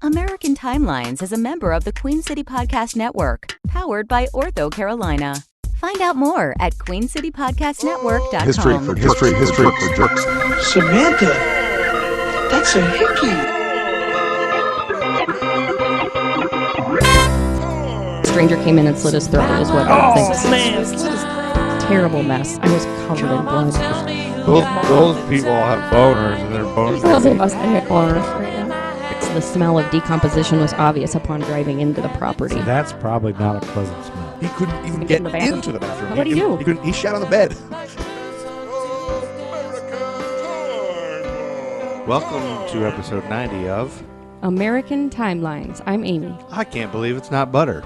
American Timelines is a member of the Queen City Podcast Network, powered by Ortho Carolina. Find out more at queencitypodcastnetwork.com. History for jerks. Samantha, that's a hickey. Stranger came in and slit his throat is what I think. Man. Terrible mess. I was covered in blood. Those people have boners and their boners. They must have had boners. The smell of decomposition was obvious upon driving into the property. That's probably not a pleasant smell. He couldn't even Get get in the bathroom. into the bathroom. What'd he do? He shat on the bed. Welcome to episode 90 of American Timelines. I'm Amy. I Can't Believe It's Not Butter.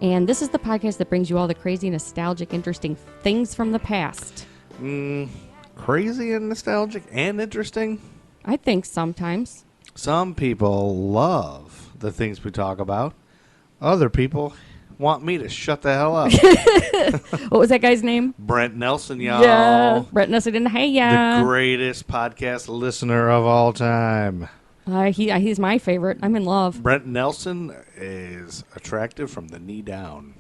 And this is the podcast that brings you all the crazy, nostalgic, interesting things from the past. Crazy and nostalgic and interesting. I think sometimes. Some people love the things we talk about. Other people want me to shut the hell up. What was that guy's name? Brent Nelson, y'all. Yeah. Brett Nelson. Hey, yeah. The greatest podcast listener of all time. He's my favorite. I'm in love. Brent Nelson is attractive from the knee down.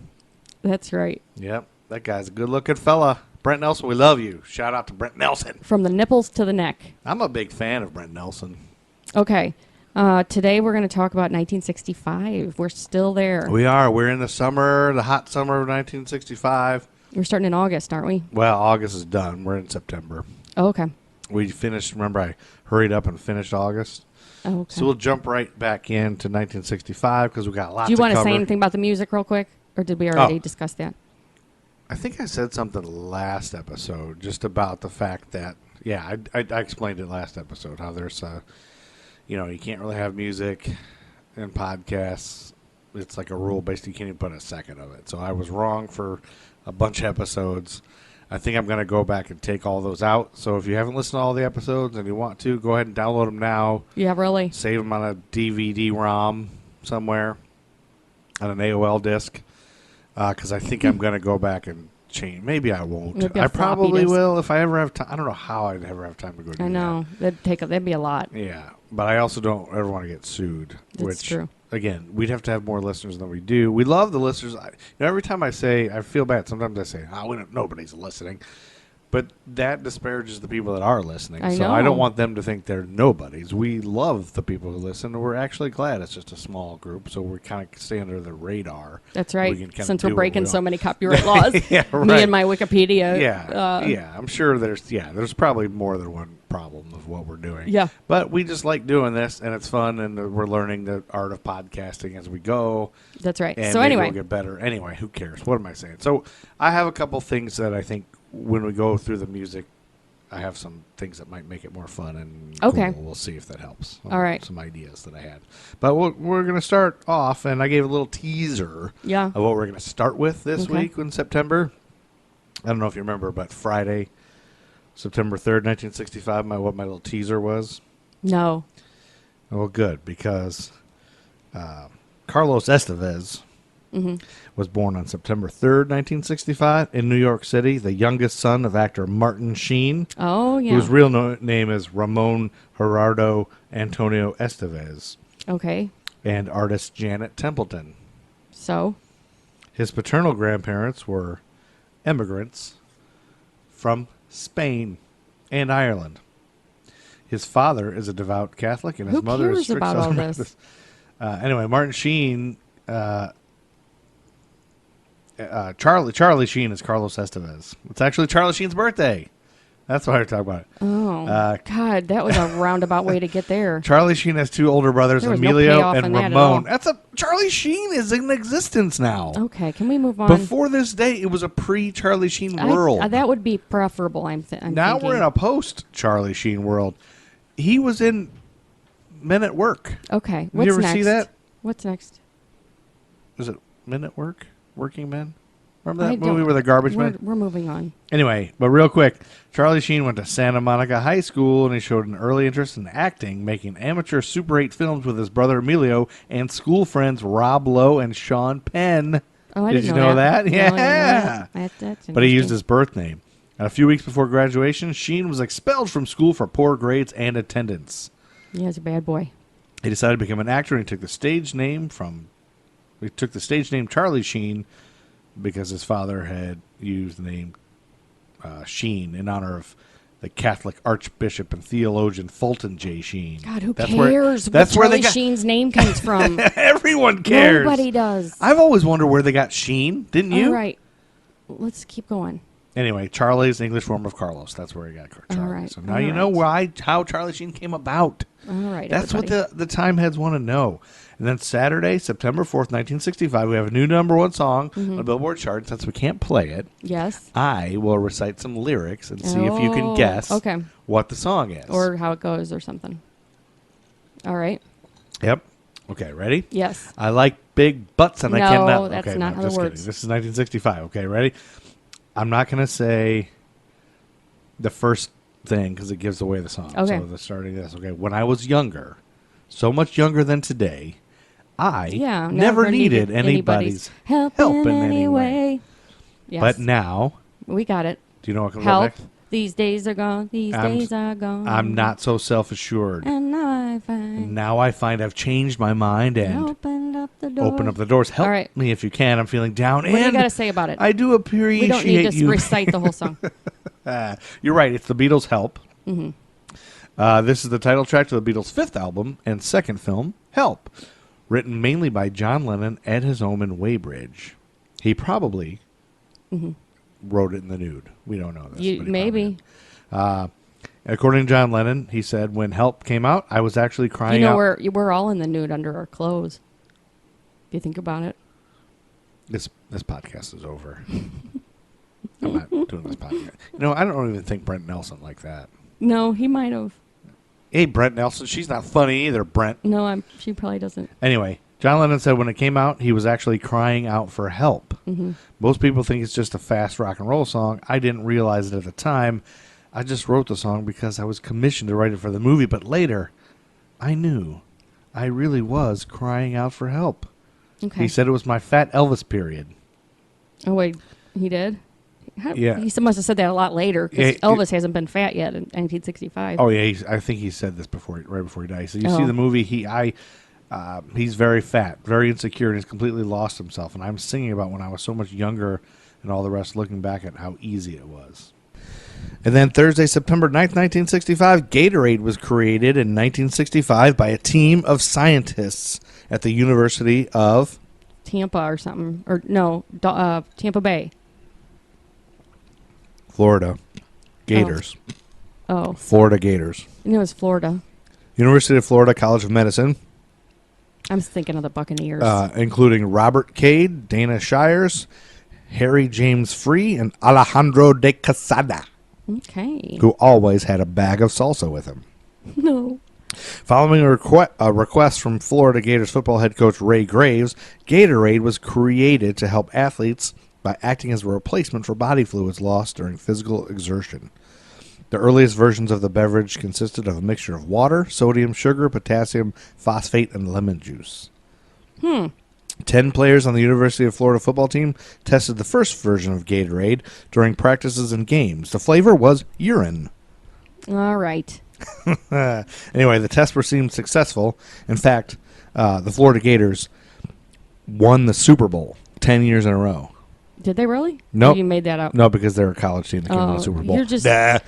That's right. Yep, that guy's a good-looking fella. Brent Nelson, we love you. Shout out to Brent Nelson. From the nipples to the neck. I'm a big fan of Brent Nelson. Okay. Today we're going to talk about 1965. We're still there. We are. We're in the summer, the hot summer of 1965. We're starting in August, aren't we? Well, August is done. We're in September. Oh, okay. We finished, remember I hurried up and finished August? Oh, okay. So we'll jump right back into 1965 because we got lots Do you to want to cover. say anything about the music real quick? Or did we already discuss that? I think I said something last episode just about the fact that, yeah, I explained it last episode, how there's you can't really have music in podcasts. It's like a rule. Basically, you can't even put a second of it. So I was wrong for a bunch of episodes. I think I'm going to go back and take all those out. So if you haven't listened to all the episodes and you want to, go ahead and download them now. Yeah, really? Save them on a DVD-ROM somewhere on an AOL disc. Because I think I'm going to go back and change. Maybe I won't. Maybe a I floppy probably disk. will if I ever have time. I don't know how I'd ever have time to go do that. I know. That'd be a lot. Yeah, but I also don't ever want to get sued. That's which, true. Again, we'd have to have more listeners than we do. We love the listeners. Every time I say, I feel bad. Sometimes I say, nobody's listening. But that disparages the people that are listening. I So know. I don't want them to think they're nobodies. We love the people who listen, and we're actually glad it's just a small group, so we kind of stay under the radar. That's right. We can kinda Since do we're what breaking we so want. many copyright laws. Yeah, Me right. and my Wikipedia. Yeah, I'm sure there's probably more than one problem of what we're doing. Yeah. But we just like doing this, and it's fun, and we're learning the art of podcasting as we go. That's right. And So maybe anyway. we'll get better. Anyway, who cares? What am I saying? So I have a couple things that I think when we go through the music, I have some things that might make it more fun and Okay. cool. We'll see if that helps. All right. Some ideas that I had. But we're going to start off, and I gave a little teaser Yeah. of what we're going to start with this Okay. week in September. I don't know if you remember, but Friday, September 3rd, 1965, what my little teaser was. No. Well, good, because Carlos Estevez was born on September 3rd, 1965, in New York City, the youngest son of actor Martin Sheen, Oh, yeah. whose real name is Ramon Gerardo Antonio Estevez, Okay. and artist Janet Templeton. So? His paternal grandparents were immigrants from Spain and Ireland. His father is a devout Catholic, and his Who mother is cares strict about all Southern this? Baptist. Anyway, Martin Sheen, Charlie Sheen is Carlos Estevez. It's actually Charlie Sheen's birthday. That's why we're talking about it. Oh, God, that was a roundabout way to get there. Charlie Sheen has two older brothers, There was no Emilio payoff in and that at all. Ramon. Charlie Sheen is in existence now. Okay, can we move on? Before this day, it was a pre-Charlie Sheen world. That would be preferable, I'm Now thinking. we're in a post-Charlie Sheen world. He was in Men at Work. Okay, Did you ever see that? What's next? Was it Men at Work? Working Men? Remember I that movie don't- with the garbage men? We're moving on. Anyway, but real quick, Charlie Sheen went to Santa Monica High School, and he showed an early interest in acting, making amateur Super 8 films with his brother Emilio and school friends Rob Lowe and Sean Penn. Oh, I Did didn't you know that? No, I didn't know Yeah. that. That's But he used interesting. his birth name. And a few weeks before graduation, Sheen was expelled from school for poor grades and attendance. Yeah, he's a bad boy. He decided to become an actor, and he took the stage name Charlie Sheen because his father had used the name Sheen in honor of the Catholic Archbishop and theologian Fulton J. Sheen. God, who That's cares where Charlie Sheen's name comes from? Everyone cares. Nobody does. I've always wondered where they got Sheen. Didn't you? All right. Let's keep going. Anyway, Charlie's English form of Carlos. That's where he got Charlie. All right. So now you know how Charlie Sheen came about. All right. That's everybody. what the time heads want to know. And then Saturday, September 4th, 1965, we have a new number one song on the Billboard chart. Since we can't play it, Yes. I will recite some lyrics and see if you can guess what the song is. Or how it goes or something. All right. Yep. Okay, ready? Yes. I like big butts and I No, cannot... that's okay, not how just it kidding. works. This is 1965. Okay, ready? I'm not going to say the first thing because it gives away the song. Okay. So the starting of this. Okay, when I was younger, so much younger than today, I never needed anybody's help in any way. Yes. But now, We got it. do you know what comes Help. up next? These days are gone. These days are gone. I'm not so self-assured. And now I find I've changed my mind and opened up the door. open up the doors. Help All right. me if you can. I'm feeling down. What do you and got to say about it? I do appreciate We don't need to you. recite the whole song. You're right. It's the Beatles' Help. Mm-hmm. This is the title track to the Beatles' fifth album and second film, Help, written mainly by John Lennon at his home in Weybridge. He probably wrote it in the nude. We don't know this. but he Maybe. according to John Lennon, he said, when Help came out, I was actually crying You know, out. we're all in the nude under our clothes. If you think about it. This podcast is over. I'm not doing this podcast. You know, I don't even think Brent Nelson like that. No, he might have. Hey, Brent Nelson, she's not funny either, Brent. No, she probably doesn't. Anyway, John Lennon said when it came out, he was actually crying out for help. Most people think it's just a fast rock and roll song. I didn't realize it at the time. I just wrote the song because I was commissioned to write it for the movie, but later, I knew I really was crying out for help. Okay. He said it was my Fat Elvis period. Oh, wait. He did? Yeah. He must have said that a lot later because Yeah, Elvis hasn't been fat yet in 1965. Oh yeah, I think he said this right before he died. So you see Oh. the movie, he's very fat, very insecure, and he's completely lost himself. And I'm singing about when I was so much younger and all the rest, looking back at how easy it was. And then Thursday, September 9th, 1965, Gatorade was created in 1965 by a team of scientists at the University of Tampa or something. Or no, Tampa Bay. Florida Gators. Oh. Florida Gators. It was Florida. University of Florida College of Medicine. I'm thinking of the Buccaneers. Including Robert Cade, Dana Shires, Harry James Free, and Alejandro de Quesada, okay. who always had a bag of salsa with him. No. Following a request from Florida Gators football head coach Ray Graves, Gatorade was created to help athletes by acting as a replacement for body fluids lost during physical exertion. The earliest versions of the beverage consisted of a mixture of water, sodium, sugar, potassium, phosphate, and lemon juice. 10 players on the University of Florida football team tested the first version of Gatorade during practices and games. The flavor was urine. All right. Anyway, the tests were seemed successful. In fact, the Florida Gators won the Super Bowl 10 years in a row. Did they really? Nope. Or you made that up. No, because they're a college team that came to the Super Bowl. You're just Nah.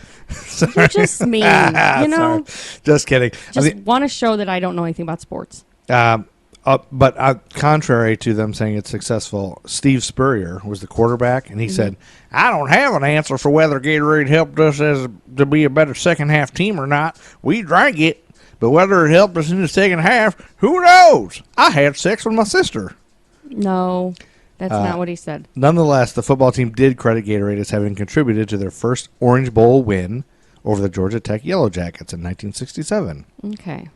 you're just mean. You know, Sorry. Just kidding. just want to show that I don't know anything about sports. But contrary to them saying it's successful, Steve Spurrier was the quarterback, and he said, I don't have an answer for whether Gatorade helped us to be a better second-half team or not. We drank it, but whether it helped us in the second half, who knows? I had sex with my sister. No, that's not what he said. Nonetheless, the football team did credit Gatorade as having contributed to their first Orange Bowl win over the Georgia Tech Yellow Jackets in 1967. Okay.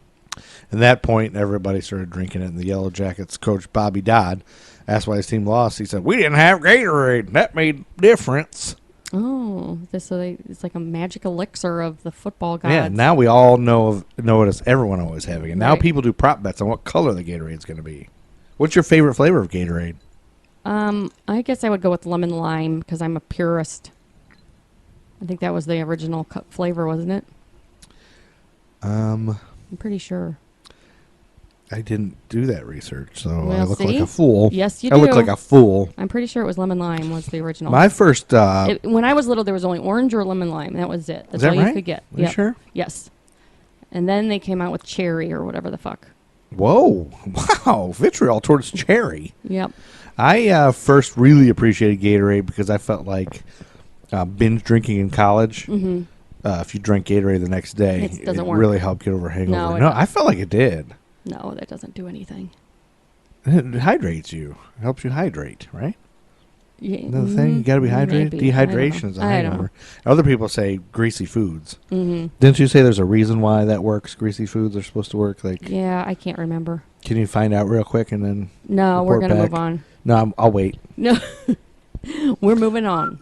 At that point, everybody started drinking it, and the Yellow Jackets coach, Bobby Dodd, asked why his team lost. He said, we didn't have Gatorade. That made difference. Oh, it's like a magic elixir of the football gods. Yeah, now we all know it as everyone always having it. Now Right. people do prop bets on what color the Gatorade's going to be. What's your favorite flavor of Gatorade? I guess I would go with lemon lime because I'm a purist. I think that was the original flavor, wasn't it? I'm pretty sure. I didn't do that research, so I Well, look see? like a fool. Yes, you I look do. like a fool. I'm pretty sure it was lemon lime was the original. My first... When I was little, there was only orange or lemon lime. That was it. That's Is that all right? you could get. Are you sure? Yes. And then they came out with cherry or whatever the fuck. Whoa. Wow. Vitriol towards cherry. Yep. I first really appreciated Gatorade because I felt like binge drinking in college. Mm-hmm. If you drank Gatorade the next day, It doesn't work. really helped get over a hangover. it No, doesn't. I felt like it did. No, that doesn't do anything. It hydrates you. It helps you hydrate, right? Yeah, Another thing, you got to be hydrated. maybe. Dehydration is a I don't hangover. Other people say greasy foods. Mm-hmm. Didn't you say there's a reason why that works? Greasy foods are supposed to work. Like, Yeah, I can't remember. can you find out real quick and then? No, we're report going to back? move on. No, I'll wait. No, we're moving on.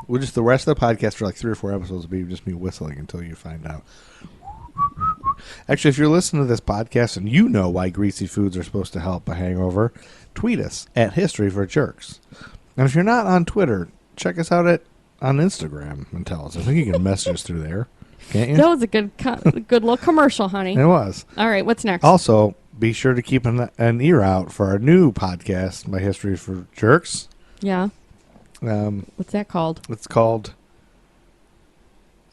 We'll just the rest of the podcast for like 3 or 4 episodes will be just me whistling until you find out. Actually, if you're listening to this podcast and you know why greasy foods are supposed to help a hangover, tweet us at History for Jerks. And if you're not on Twitter, check us out on Instagram and tell us. I think you can message us through there, can't you? That was a good little commercial, honey. It was. All right, what's next? Also, be sure to keep an ear out for our new podcast, My History for Jerks. Yeah. What's that called? It's called,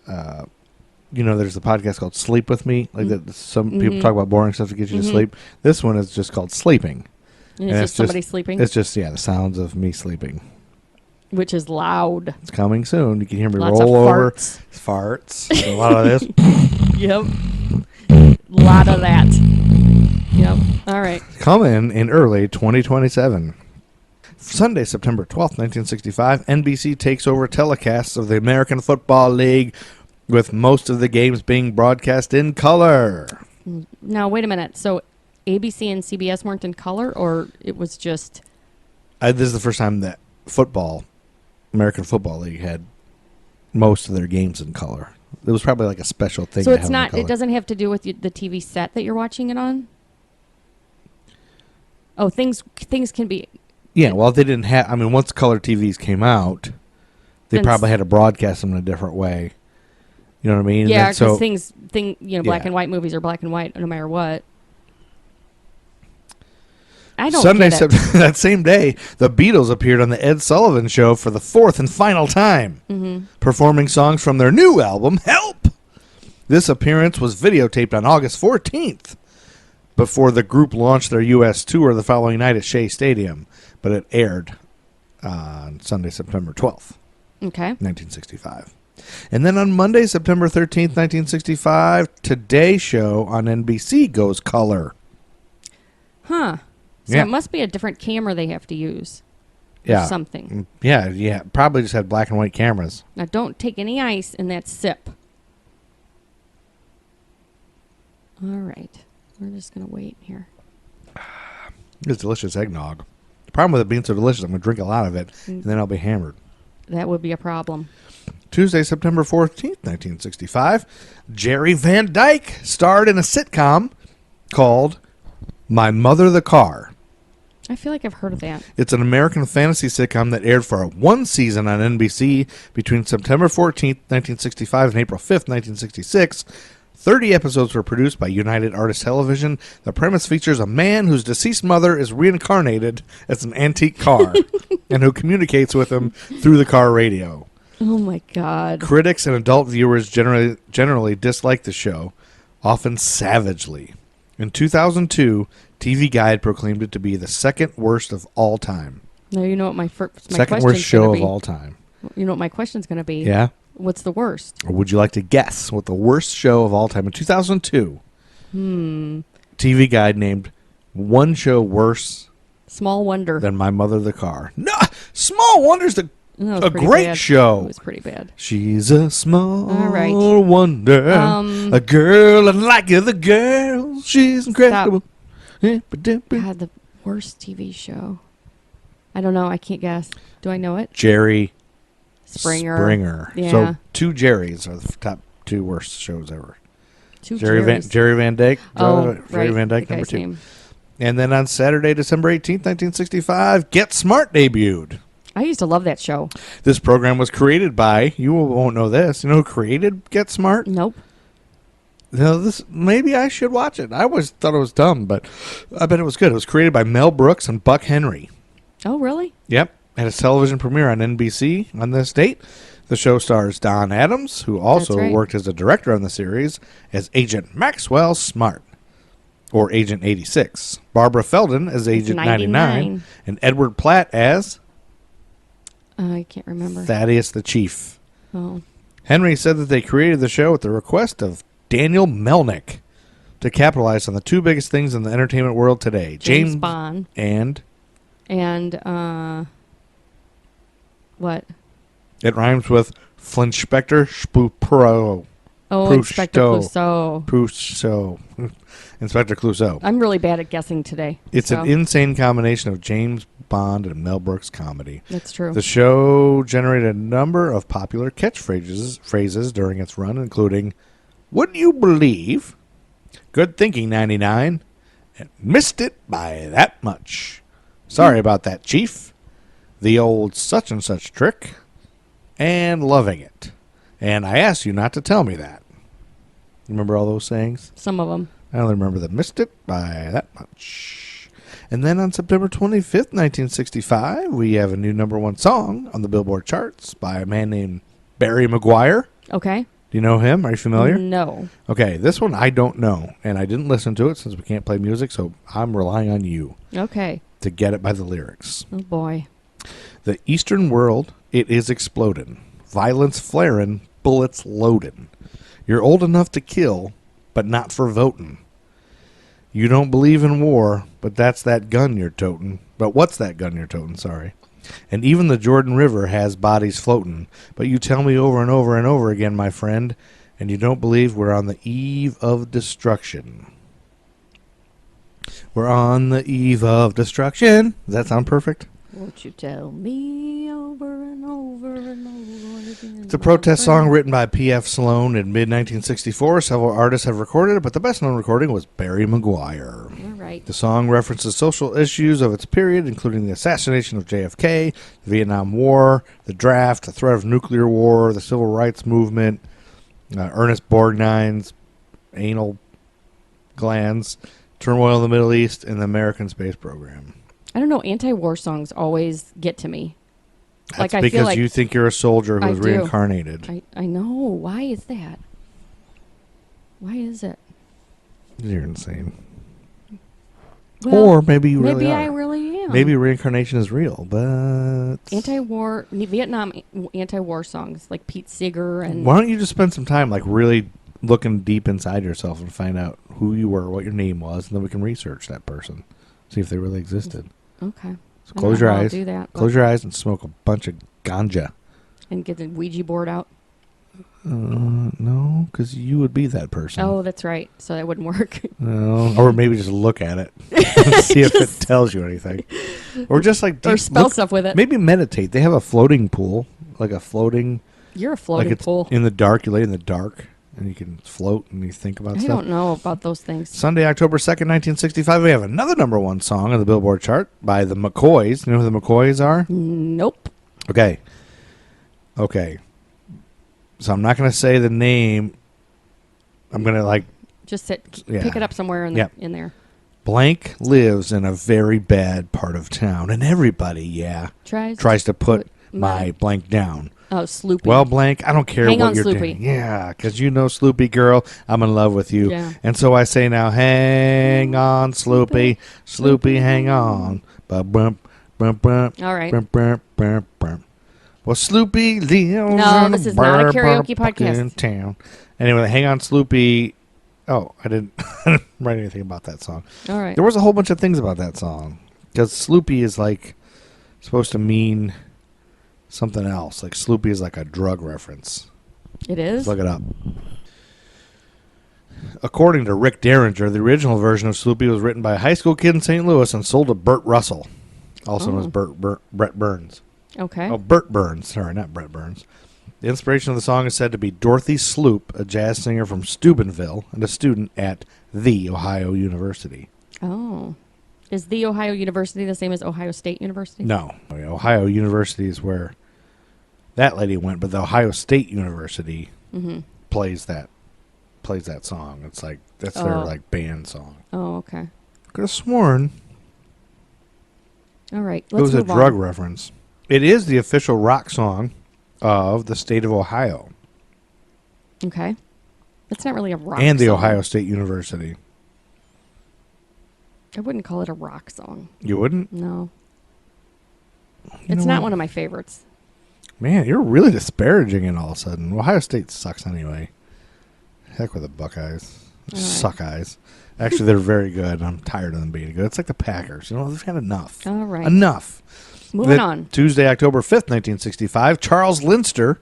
there's a podcast called Sleep With Me. Like that, some people talk about boring stuff to get you to sleep. This one is just called Sleeping. And it's just somebody sleeping? It's just, the sounds of me sleeping. Which is loud. It's coming soon. You can hear me Lots roll of over. farts. Farts. A lot of this. Yep. Lot of that. Yep. All right. Coming in early 2027. Sunday, September 12th, 1965, NBC takes over telecasts of the American Football League, with most of the games being broadcast in color. Now, wait a minute. So ABC and CBS weren't in color, or it was just... This is the first time that American Football League had most of their games in color. It was probably like a special thing. So to it's have not... in color. It doesn't have to do with the TV set that you're watching it on? Oh, things can be... Yeah, well, they didn't have... I mean, once color TVs came out, they Then probably had to broadcast them in a different way. You know what I mean? Yeah, And so, because black Yeah. and white movies are black and white no matter what. I don't Sunday, get it. that same day, the Beatles appeared on the Ed Sullivan Show for the 4th and final time, performing songs from their new album, Help! This appearance was videotaped on August 14th, before the group launched their U.S. tour the following night at Shea Stadium, but it aired on Sunday, September 12th, Okay. 1965. And then on Monday, September 13th, 1965, Today Show on NBC goes color. Huh. So Yeah. it must be a different camera they have to use. Or Yeah. something. Yeah. Probably just had black and white cameras. Now, don't take any ice in that sip. All right. We're just going to wait here. It's delicious eggnog. The problem with it being so delicious, I'm going to drink a lot of it, and then I'll be hammered. That would be a problem. Tuesday, September 14th, 1965, Jerry Van Dyke starred in a sitcom called My Mother the Car. I feel like I've heard of that. It's an American fantasy sitcom that aired for one season on NBC between September 14th, 1965 and April 5th, 1966. 30 episodes were produced by United Artists Television. The premise features a man whose deceased mother is reincarnated as an antique car and who communicates with him through the car radio. Oh, my God. Critics and adult viewers generally dislike the show, often savagely. In 2002, TV Guide proclaimed it to be the second worst of all time. Now, you know what my Second question's worst show gonna of be. all time. You know what my question's going to be? Yeah? What's the worst? Or would you like to guess what the worst show of all time in 2002? TV Guide named one show worse Small Wonder. than My Mother the Car. No, Small Wonder's That was a pretty great bad. show. It was pretty bad. She's a small All right. wonder, a girl unlike other girls. She's incredible. God, the worst TV show. I don't know. I can't guess. Do I know it? Jerry Springer. Yeah. So two Jerrys are the top two worst shows ever. Two Jerry Jerrys. Van Dyke. Oh, Jerry right. Van Dyke, The number guy's 2. name. And then on Saturday, December 18th, 1965, Get Smart debuted. I used to love that show. This program was created by, you won't know this, you know who created Get Smart? Nope. maybe I should watch it. I always thought it was dumb, but I bet it was good. It was created by Mel Brooks and Buck Henry. Oh, really? Yep. Had its television premiere on NBC on this date. The show stars Don Adams, who also That's right. worked as a director on the series, as Agent Maxwell Smart, or Agent 86. Barbara Feldon as Agent 99, and Edward Platt as I can't remember. Thaddeus the Chief. Oh. Henry said that they created the show at the request of Daniel Melnick to capitalize on the two biggest things in the entertainment world today. James Bond. And what? it rhymes with Flinspector Spupro. Oh, Inspector Clouseau. Inspector Clouseau. I'm really bad at guessing today. It's an insane combination of James Bond and Mel Brooks comedy. That's true. The show generated a number of popular phrases during its run, including, "Wouldn't you believe? Good thinking, 99. And missed it by that much. Sorry about that, Chief. The old such and such trick. And loving it. And I asked you not to tell me that." Remember all those sayings? Some of them. I only remember that missed it by that much. And then on September 25th, 1965, we have a new #1 song on the Billboard charts by a man named Barry McGuire. Okay. Do you know him? Are you familiar? No. Okay, this one I don't know, and I didn't listen to it since we can't play music, so I'm relying on you Okay. to get it by the lyrics. Oh, boy. The Eastern world, it is exploding. Violence flaring, bullets loading. You're old enough to kill, but not for voting. You don't believe in war, but that's that gun you're toting. But what's that gun you're toting, sorry. And even the Jordan River has bodies floating. But you tell me over and over and over again, my friend, and you don't believe we're on the eve of destruction. We're on the eve of destruction. Does that sound perfect? Won't you tell me over and over and over again? It's a protest song written by P.F. Sloan in mid-1964. Several artists have recorded it, but the best-known recording was Barry McGuire. All right. The song references social issues of its period, including the assassination of JFK, the Vietnam War, the draft, the threat of nuclear war, the civil rights movement, Ernest Borgnine's anal glands, turmoil in the Middle East, and the American space program. I don't know. Anti-war songs always get to me. That's I because feel like you think you're a soldier who I was do. reincarnated. I know. Why is that? Why is it? You're insane. Well, Or maybe you really maybe are. I really am. Maybe reincarnation is real, but... Anti-war, Vietnam anti-war songs like Pete Seeger and... Why don't you just spend some time like really looking deep inside yourself and find out who you were, what your name was, and then we can research that person. See if they really existed. Okay. So close your eyes. I'll do that. Close your eyes and smoke a bunch of ganja. And get the Ouija board out. No, because you would be that person. Oh, that's right. So that wouldn't work. No, or maybe just look at it and see if it tells you anything. Or just like... Or spell stuff with it. Maybe meditate. They have a floating pool, like a floating... You're a floating like it's pool. in the dark. You lay in the dark, and you can float and you think about I stuff. don't know about those things. Sunday, October 2nd, 1965, we have another #1 song on the Billboard chart by the McCoys. You know who the McCoys are? Nope. Okay. So I'm not going to say the name. I'm going to Just pick Yeah. it up somewhere in, Yep. in there. blank lives in a very bad part of town, and everybody, tries to put my blank down. Oh, Sloopy. Well, blank, I don't care Hang what on, you're Sloopy. doing. Yeah, because you know, Sloopy girl, I'm in love with you. Yeah. And so I say now, hang on, Sloopy, Sloopy, hang on. Ba-bump, bump, bump, All right. bump, bump, bump, bump. Well, Sloopy lives No, in this is not a karaoke in podcast. town. Anyway, hang on, Sloopy. Oh, I didn't write anything about that song. All right. There was a whole bunch of things about that song. Because Sloopy is like supposed to mean something else. Like Sloopy is like a drug reference. It is? Let's look it up. According to Rick Derringer, the original version of Sloopy was written by a high school kid in St. Louis and sold to Burt Russell, also known as Brett Burns. Okay. Oh, Burt Burns. Sorry, not Brett Burns. The inspiration of the song is said to be Dorothy Sloop, a jazz singer from Steubenville and a student at The Ohio University. Oh. Is the Ohio University the same as Ohio State University? No. Ohio University is where that lady went, but the Ohio State University plays that plays that song. It's like that's their like band song. Oh, okay. Could have sworn All right. it was a drug reference. It is the official rock song of the state of Ohio Okay. It's not really a rock and the song. Ohio State University. I wouldn't call it a rock song. You wouldn't? No. You It's know not what? one of my favorites. Man, you're really disparaging it all of a sudden. Ohio State sucks anyway. Heck with the Buckeyes. All right. Suck eyes. Actually, they're very good. I'm tired of them being good. It's like the Packers. You know, they've had enough. All right. Enough. Moving on. Tuesday, October 5th, 1965, Charles Linster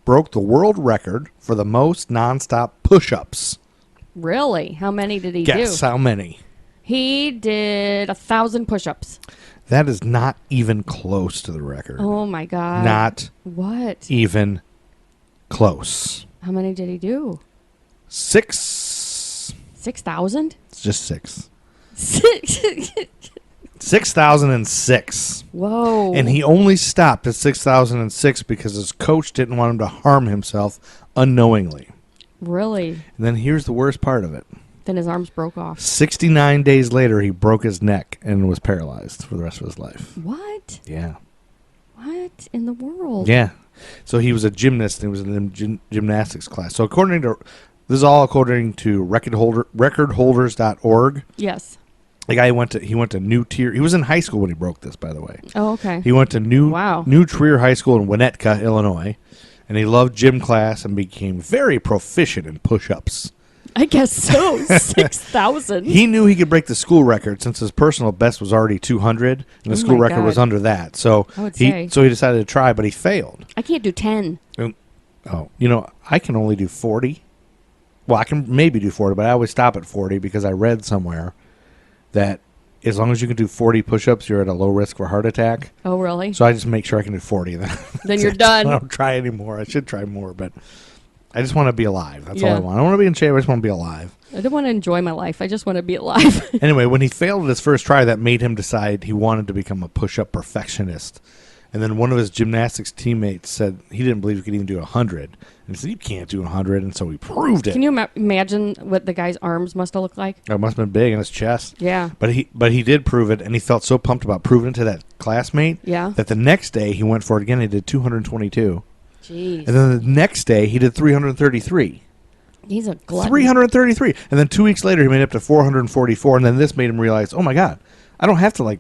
broke the world record for the most nonstop push-ups. Really? How many did he Guess do? how many? He did 1,000 push-ups. That is not even close to the record. Oh, my God. Not What? even close. How many did he do? 6. 6,000? It's just 6. 6. 6,006. Whoa. And he only stopped at 6,006 because his coach didn't want him to harm himself unknowingly. Really? And then here's the worst part of it. Then his arms broke off. 69 days later, he broke his neck and was paralyzed for the rest of his life. What? Yeah. What in the world? Yeah. So he was a gymnast and he was in the gymnastics class. So this is all according to recordholders.org. Yes. The guy went to New Trier. He was in high school when he broke this, by the way. Oh, okay. He went to Wow. New Trier High School in Winnetka, Illinois, and he loved gym class and became very proficient in push-ups. I guess so. 6,000. He knew he could break the school record since his personal best was already 200, and the Oh school my record was God. under that. So I would he say. so he decided to try, but he failed. I can't do 10. Oh, I can only do 40. Well, I can maybe do 40, but I always stop at 40 because I read somewhere that as long as you can do 40 push-ups, you're at a low risk for a heart attack. Oh, really? So I just make sure I can do 40. Then you're done. I don't try anymore. I should try more, but I just want to be alive. That's all Yeah. I want. I don't want to be in shape. I just want to be alive. I don't want to enjoy my life. I just want to be alive. Anyway, when he failed at his first try, that made him decide he wanted to become a push-up perfectionist. And then one of his gymnastics teammates said he didn't believe he could even do 100. And he said, you can't do 100, and so he proved it. Can you imagine what the guy's arms must have looked like? It must have been big in his chest. Yeah. But he did prove it, and he felt so pumped about proving it to that classmate Yeah. that the next day he went for it again. He did 222. Jeez. And then the next day he did 333. He's a glutton. 333. And then 2 weeks later he made it up to 444, and then this made him realize, oh my God, I don't have to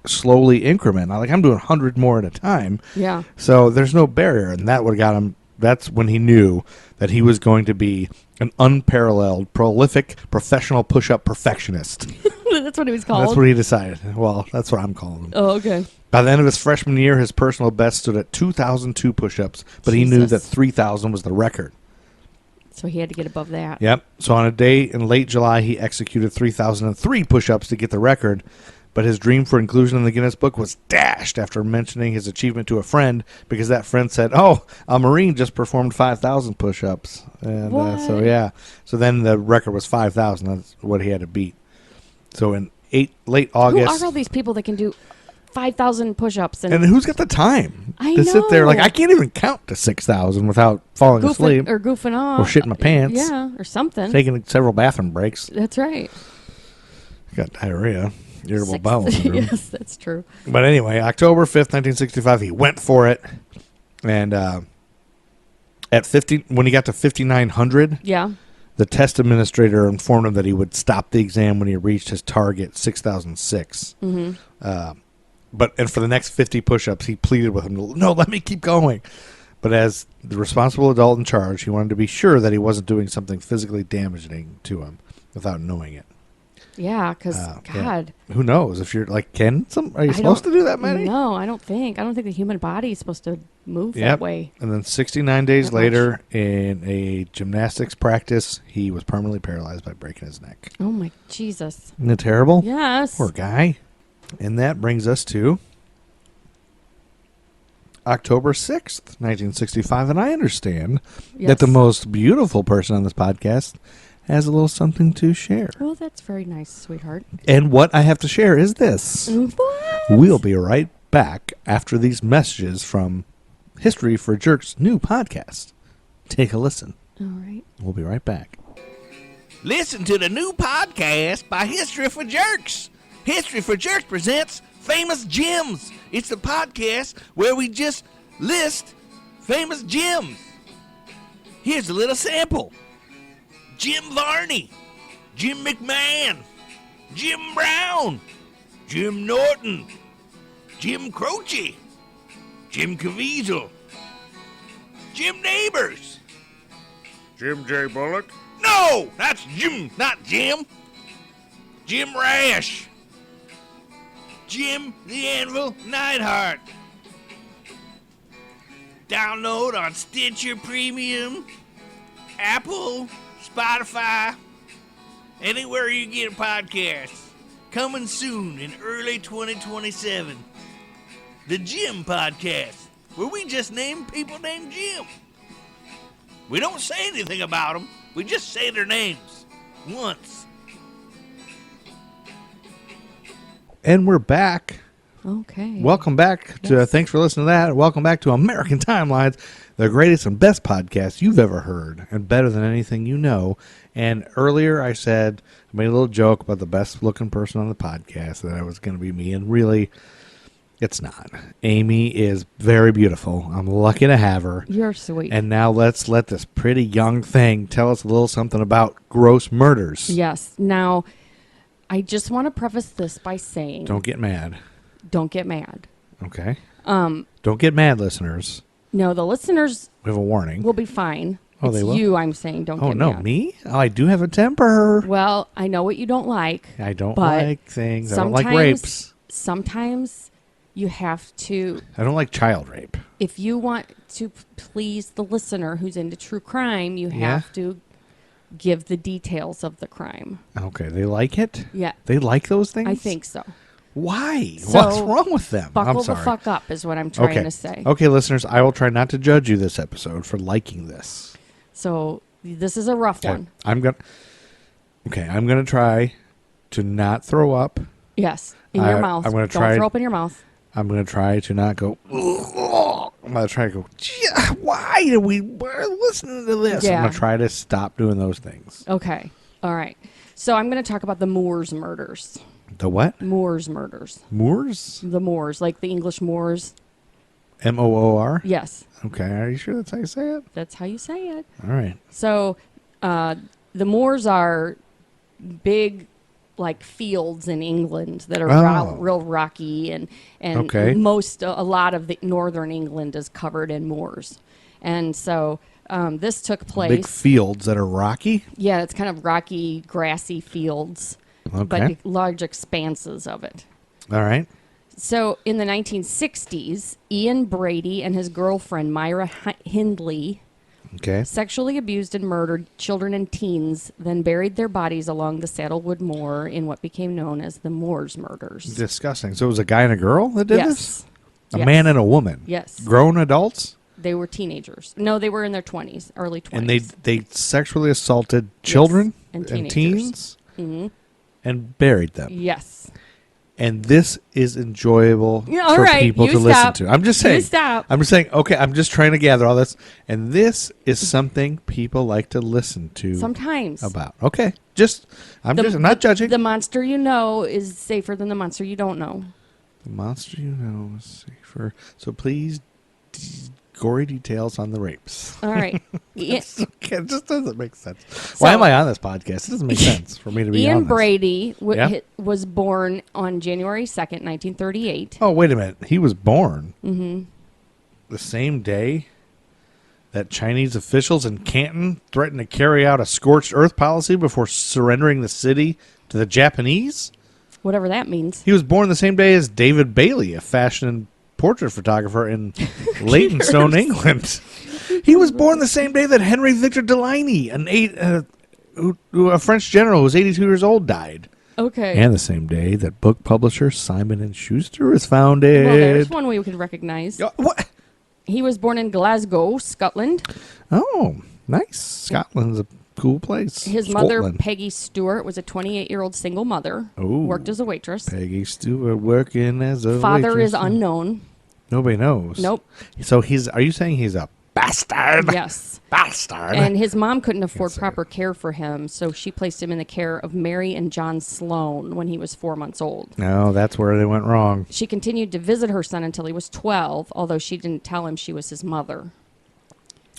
slowly increment. I'm doing 100 more at a time. Yeah. So there's no barrier, and that would have got him. That's when he knew that he was going to be an unparalleled, prolific, professional push-up perfectionist. That's what he was called. That's what he decided. Well, that's what I'm calling him. Oh, okay. By the end of his freshman year, his personal best stood at 2,002 push-ups, but he knew that Jesus. 3,000 was the record. So he had to get above that. Yep. So on a day in late July, he executed 3,003 push-ups to get the record, but his dream for inclusion in the Guinness Book was dashed after mentioning his achievement to a friend because that friend said, oh, a Marine just performed 5,000 push-ups. And so, What? yeah. So then the record was 5,000. That's what he had to beat. So in late August. Who are all these people that can do 5,000 push-ups? And who's got the time I to sit there? know. I can't even count to 6,000 without falling asleep or goofing off. or shitting my pants. Yeah, or something. Taking several bathroom breaks. That's right. Got diarrhea. Irritable bowel syndrome. Yes, that's true. But anyway, October 5th, 1965, he went for it. And when he got to 5,900, Yeah. the test administrator informed him that he would stop the exam when he reached his target, 6,006. Mm-hmm. And for the next 50 push-ups, he pleaded with him, no, let me keep going. But as the responsible adult in charge, he wanted to be sure that he wasn't doing something physically damaging to him without knowing it. Yeah, because, God. Yeah. Who knows? If you're are you I supposed to don't- do that many? No, I don't think. I don't think the human body is supposed to move Yep. that way. And then 69 days That much. later, in a gymnastics practice, he was permanently paralyzed by breaking his neck. Oh, my Jesus. Isn't it terrible? Yes. Poor guy. And that brings us to October 6th, 1965. And I understand that the Yes. most beautiful person on this podcast has a little something to share. Well, that's very nice, sweetheart. And what I have to share is this. What? We'll be right back after these messages from History for Jerks' new podcast. Take a listen. All right. We'll be right back. Listen to the new podcast by History for Jerks. History for Jerks presents Famous Gyms. It's the podcast where we just list famous gyms. Here's a little sample. Jim Varney, Jim McMahon, Jim Brown, Jim Norton, Jim Croce, Jim Caviezel, Jim Neighbors, Jim J. Bullock. no, that's Jim, not Jim. Jim Rash. Jim the Anvil Neidhart. Download on Stitcher Premium, Apple, Spotify, anywhere you get podcasts. Coming soon in early 2027. The Jim Podcast, where we just name people named Jim. We don't say anything about them. We just say their names once. And we're back. Okay. Welcome back to, Yes. thanks for listening to that. Welcome back to American Timelines, the greatest and best podcast you've ever heard, and better than anything you know. And earlier I said, I made a little joke about the best looking person on the podcast, that it was going to be me, and really, it's not. Amy is very beautiful. I'm lucky to have her. You're sweet. And now let's let this pretty young thing tell us a little something about gross murders. Yes. Now, I just want to preface this by saying, Don't get mad. don't get mad. Okay? Don't get mad, listeners. No, the listeners We have a warning. will be fine. Oh, it's they will? you I'm saying don't Oh, get no, mad. me? Oh, I do have a temper. Well, I know what you don't like. I don't but like things. I don't like sometimes- rapes. Sometimes you have to, I don't like child rape. if you want to please the listener who's into true crime, you Yeah. have to give the details of the crime. Okay, they like it? Yeah, They like those things? I think so. Why? So, What's wrong with them? I'm Buckle the sorry. fuck up is what I'm trying Okay. to say. Okay, listeners, I will try not to judge you this episode for liking this. So this is a rough one. I'm gonna try to not throw up. Yes, in your mouth. I'm gonna Don't try- throw up in your mouth. I'm gonna try to not go. "Ugh." I'm gonna try to go. "Gee, why do we're listening to this? Yeah. I'm gonna try to stop doing those things. Okay. All right. So I'm going to talk about the Moors murders. The what? Moors murders. Moors? The Moors, like the English Moors. Moor? Yes, Okay, are you sure that's how you say it? that's how you say it. All right. So the Moors are big, like fields in England that are Oh. real rocky, and Okay. a lot of the northern England is covered in moors, and so this took place. Big fields that are rocky. Yeah, it's kind of rocky, grassy fields, Okay. but large expanses of it. All right. So in the 1960s, Ian Brady and his girlfriend Myra Hindley Okay. sexually abused and murdered children and teens, then buried their bodies along the Saddlewood Moor in what became known as the Moors murders. Disgusting. So it was a guy and a girl that did this? Yes. A man and a woman? Yes. Grown adults? They were teenagers. No, they were in their 20s, early 20s. And they sexually assaulted children and teens Mhm. and buried them. Yes. And this is enjoyable Yeah, all for right, people you to stop. listen to. I'm just You saying. stop. I'm just saying, okay, I'm just trying to gather all this. And this is something people like to listen to Sometimes. about. Okay. I'm not judging. The monster you know is safer than the monster you don't know. The monster you know is safer. So please, gory details on the rapes. All right. Okay, it just doesn't make sense. Why am I on this podcast? It doesn't make sense for me to be on Ian this. Brady Yeah. was born on January 2nd, 1938. Oh, wait a minute. He was born the same day that Chinese officials in Canton threatened to carry out a scorched earth policy before surrendering the city to the Japanese? Whatever that means. He was born the same day as David Bailey, a fashion and portrait photographer in Leytonstone, England. He was born the same day that Henry Victor Delaney, a French general who was 82 years old, died. Okay. And the same day that book publisher Simon & Schuster was founded. Well, there's one we could recognize. What? He was born in Glasgow, Scotland. Oh, nice. Scotland's a cool place. His mother, Scotland. Peggy Stewart, was a 28-year-old single mother. Ooh. Worked as a waitress. Peggy Stewart working as a Father waitress. is unknown. Nobody knows. Nope. So are you saying he's a bastard. Yes. Bastard. And his mom couldn't afford say proper care for him, so she placed him in the care of Mary and John Sloan when he was 4 months old. No, that's where they went wrong. She continued to visit her son until he was 12, although she didn't tell him she was his mother.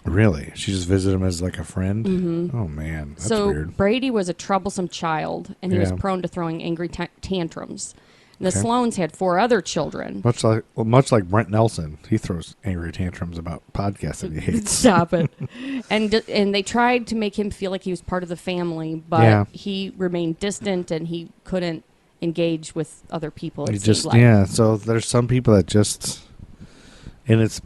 Really? She just visited him as like a friend? Mm-hmm. Oh, man. That's So weird. Brady was a troublesome child, and he was Yeah. prone to throwing angry tantrums. The Okay. Sloans had 4 other children. Much like Brent Nelson. He throws angry tantrums about podcasts that he hates. Stop it. And they tried to make him feel like he was part of the family, but Yeah. he remained distant, and he couldn't engage with other people. He It just, seemed like. yeah. So there's some people that just, and it's,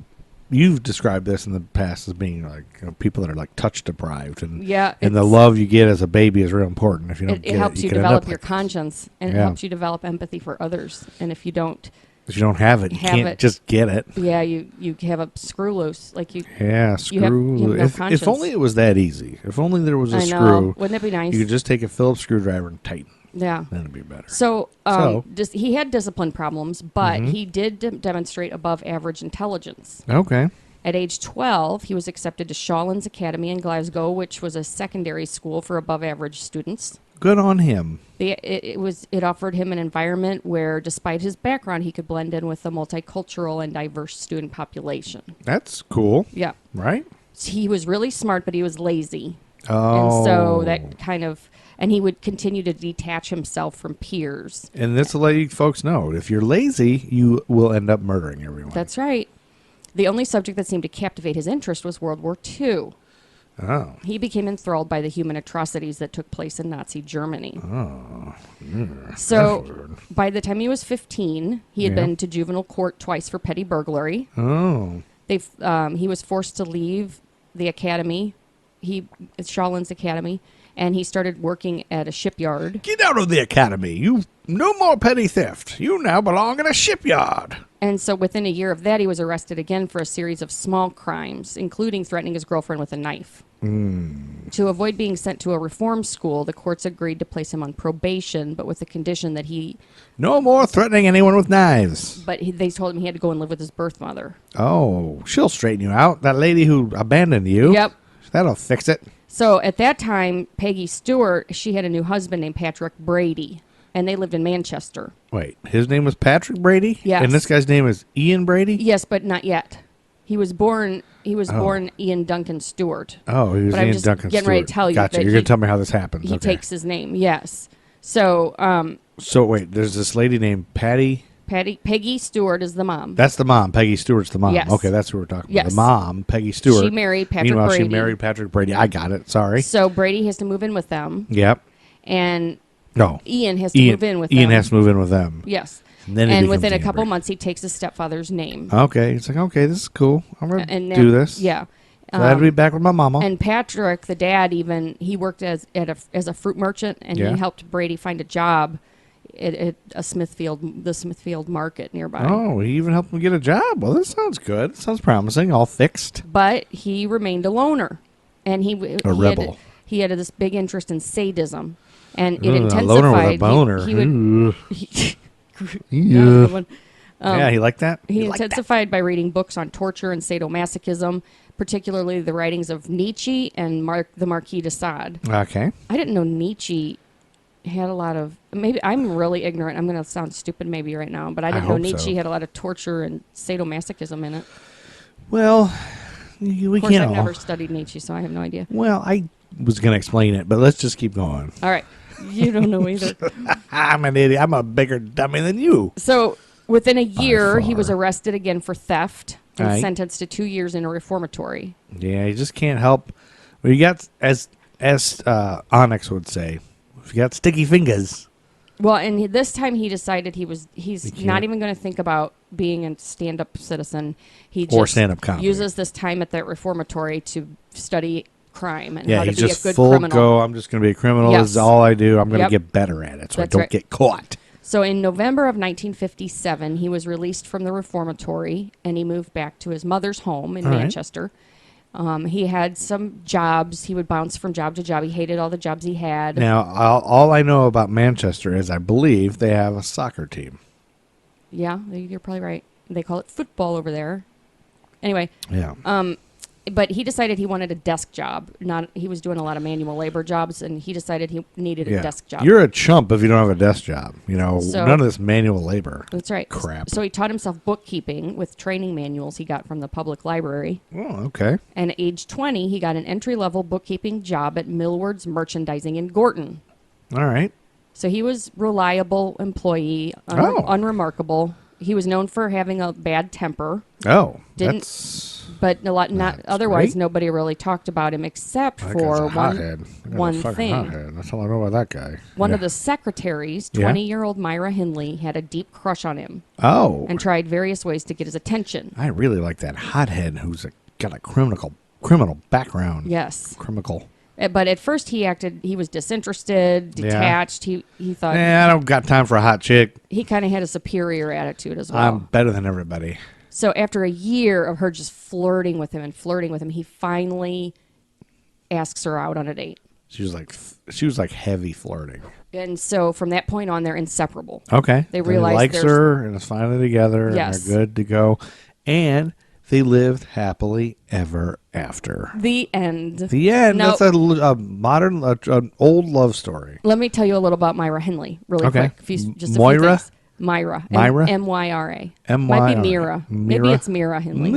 you've described this in the past as being like people that are like touch deprived, and Yeah, and the it's- love you get as a baby is real important. If you don't It get helps it, you can end develop up your like this. conscience, and it Yeah. helps you develop empathy for others. And if you don't, If you don't have it, you Have can't it. just get it. yeah, you have a screw loose. Like you, Yeah, You have screw. no if conscience. only it was that easy. If only there was a I know. screw. Wouldn't it be nice? You could just take a Phillips screwdriver and tighten. Yeah. Then it'd be better. So, So- he had discipline problems, but Mm-hmm. he did demonstrate above average intelligence. Okay. At age 12, he was accepted to Shawlands Academy in Glasgow, which was a secondary school for above average students. Good on him. It offered him an environment where, despite his background, he could blend in with a multicultural and diverse student population. That's cool. Yeah. Right? He was really smart, but he was lazy. Oh. And so that kind of, and he would continue to detach himself from peers. And this will let you folks know, if you're lazy, you will end up murdering everyone. That's right. The only subject that seemed to captivate his interest was World War II. Oh. He became enthralled by the human atrocities that took place in Nazi Germany. So by the time he was 15, he had Yeah. been to juvenile court twice for petty burglary. Oh. He was forced to leave the academy, Shawlands Academy, and he started working at a shipyard. Get out of the academy. You no more petty theft. You now belong in a shipyard. And so within a year of that, he was arrested again for a series of small crimes, including threatening his girlfriend with a knife. To avoid being sent to a reform school, the courts agreed to place him on probation, but with the condition that No more threatening anyone with knives. they told him he had to go and live with his birth mother. Oh, she'll straighten you out. That lady who abandoned you. Yep. That'll fix it. So at that time, Peggy Stewart, she had a new husband named Patrick Brady, and they lived in Manchester. Wait, his name was Patrick Brady? Yes. And this guy's name is Ian Brady? Yes, but not yet. He was born Ian Duncan Stewart. Oh, he was But I'm Ian just Duncan getting ready to Stewart. tell you Gotcha. that You're he- going to tell me how this happens. He Okay. takes his name, yes. So So wait, there's this lady named Patty. Peggy Stewart is the mom. That's the mom. Peggy Stewart's the mom. Yes. Okay, that's who we're talking Yes. about. The mom, Peggy Stewart. She married Patrick Meanwhile, Brady. she married Patrick Brady. I got it. Sorry. So Brady has to move in with them, Yep. and No. Ian has to move in with them. Ian has to move in with them. Yes. And then he And becomes within a Ian couple Brady. months, he takes his stepfather's name. Okay. It's like, okay, this is cool. I'm going And to now- do this. Yeah. Glad to be back with my mama. And Patrick, the dad, he worked as a fruit merchant, and Yeah. he helped Brady find a job at the Smithfield market nearby. Oh, he even helped him get a job. Well, this sounds good. Sounds promising. All fixed. But he remained a loner, and he rebel. He had this big interest in sadism, and it Ugh, intensified. a loner with a boner. He would. Ugh. That was a good one. Yeah, he liked that? He liked that? intensified by reading books on torture and sadomasochism, particularly the writings of Nietzsche and the Marquis de Sade. Okay. I didn't know Nietzsche had a lot of. Maybe I'm really ignorant. I'm going to sound stupid maybe right now, but I didn't know hope Nietzsche so. had a lot of torture and sadomasochism in it. Well, we Of course, can't I've all. never studied Nietzsche, so I have no idea. Well, I was going to explain it, but let's just keep going. All right, you don't know either. I'm an idiot. I'm a bigger dummy than you. So within a year, he far. was arrested again for theft and Right. sentenced to 2 years in a reformatory. Yeah, you just can't help. Well, you got, as Onyx would say, if you got sticky fingers. Well, and this time he decided he's can't- not even going to think about being a stand-up citizen. He Or just stand-up comedy. uses this time at that reformatory to study crime and Yeah, how to he's be a just good full criminal. go. I'm just going to be a criminal. Yes. This is all I do. I'm going to Yep. get better at it so That's I don't right. get caught. So in November of 1957, he was released from the reformatory and he moved back to his mother's home in All right. Manchester. He had some jobs. He would bounce from job to job. He hated all the jobs he had. Now, all I know about Manchester is I believe they have a soccer team. Yeah, you're probably right. They call it football over there. Anyway, Yeah. But he decided he wanted a desk job. He was doing a lot of manual labor jobs, and he decided he needed a desk job. You're a chump if you don't have a desk job. So, none of this manual labor. That's right. Crap. So he taught himself bookkeeping with training manuals he got from the public library. Oh, okay. And at age 20, he got an entry-level bookkeeping job at Millward's Merchandising in Gorton. All right. So he was reliable employee, unremarkable. He was known for having a bad temper. Oh, But otherwise, great. nobody really talked about him except for one thing. Hothead. That's all I know about that guy. One of the secretaries, 20-year-old Myra Hindley, had a deep crush on him. Oh. And tried various ways to get his attention. I really like that hothead who's got a criminal background. Yes. Criminal. But at first he was disinterested, detached. He thought... I don't got time for a hot chick. He kind of had a superior attitude as well. I'm better than everybody. So after a year of her just flirting with him, he finally asks her out on a date. She was like heavy flirting. And so from that point on, they're inseparable. Okay. They realize he likes her and is finally together. Yes. And they're good to go. And they lived happily ever after. The end. The end. Now, that's a modern, an old love story. Let me tell you a little about Myra Hindley really quick. Moira? Myra. Myra? M-Y-R-A. M-Y-R-A. Might be Myra. Maybe it's Myra Hindley.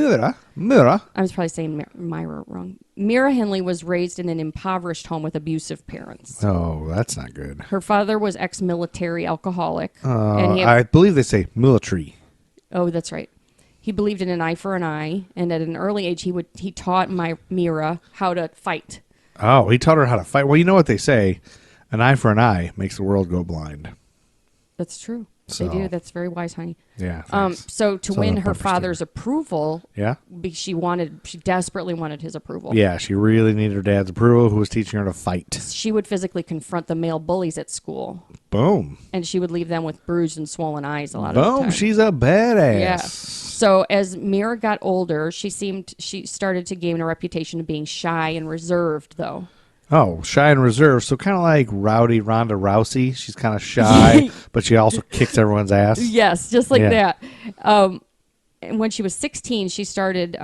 Myra. I was probably saying Myra wrong. Myra Hindley was raised in an impoverished home with abusive parents. Oh, that's not good. Her father was ex-military alcoholic. I believe they say military. Oh, that's right. He believed in an eye for an eye, and at an early age, he taught Myra how to fight. Oh, he taught her how to fight. Well, you know what they say, an eye for an eye makes the world go blind. That's true. So, they do. That's very wise, honey. Yeah. Thanks. So to win her bumper father's approval, yeah, she desperately wanted his approval. Yeah, she really needed her dad's approval, who was teaching her to fight. She would physically confront the male bullies at school. Boom. And she would leave them with bruised and swollen eyes a lot of the time. Boom. She's a badass. Yeah. So as Myra got older, she started to gain a reputation of being shy and reserved, though. Oh, shy and reserved. So kind of like rowdy Ronda Rousey. She's kind of shy, but she also kicks everyone's ass. Yes, just like that. And when she was 16, she started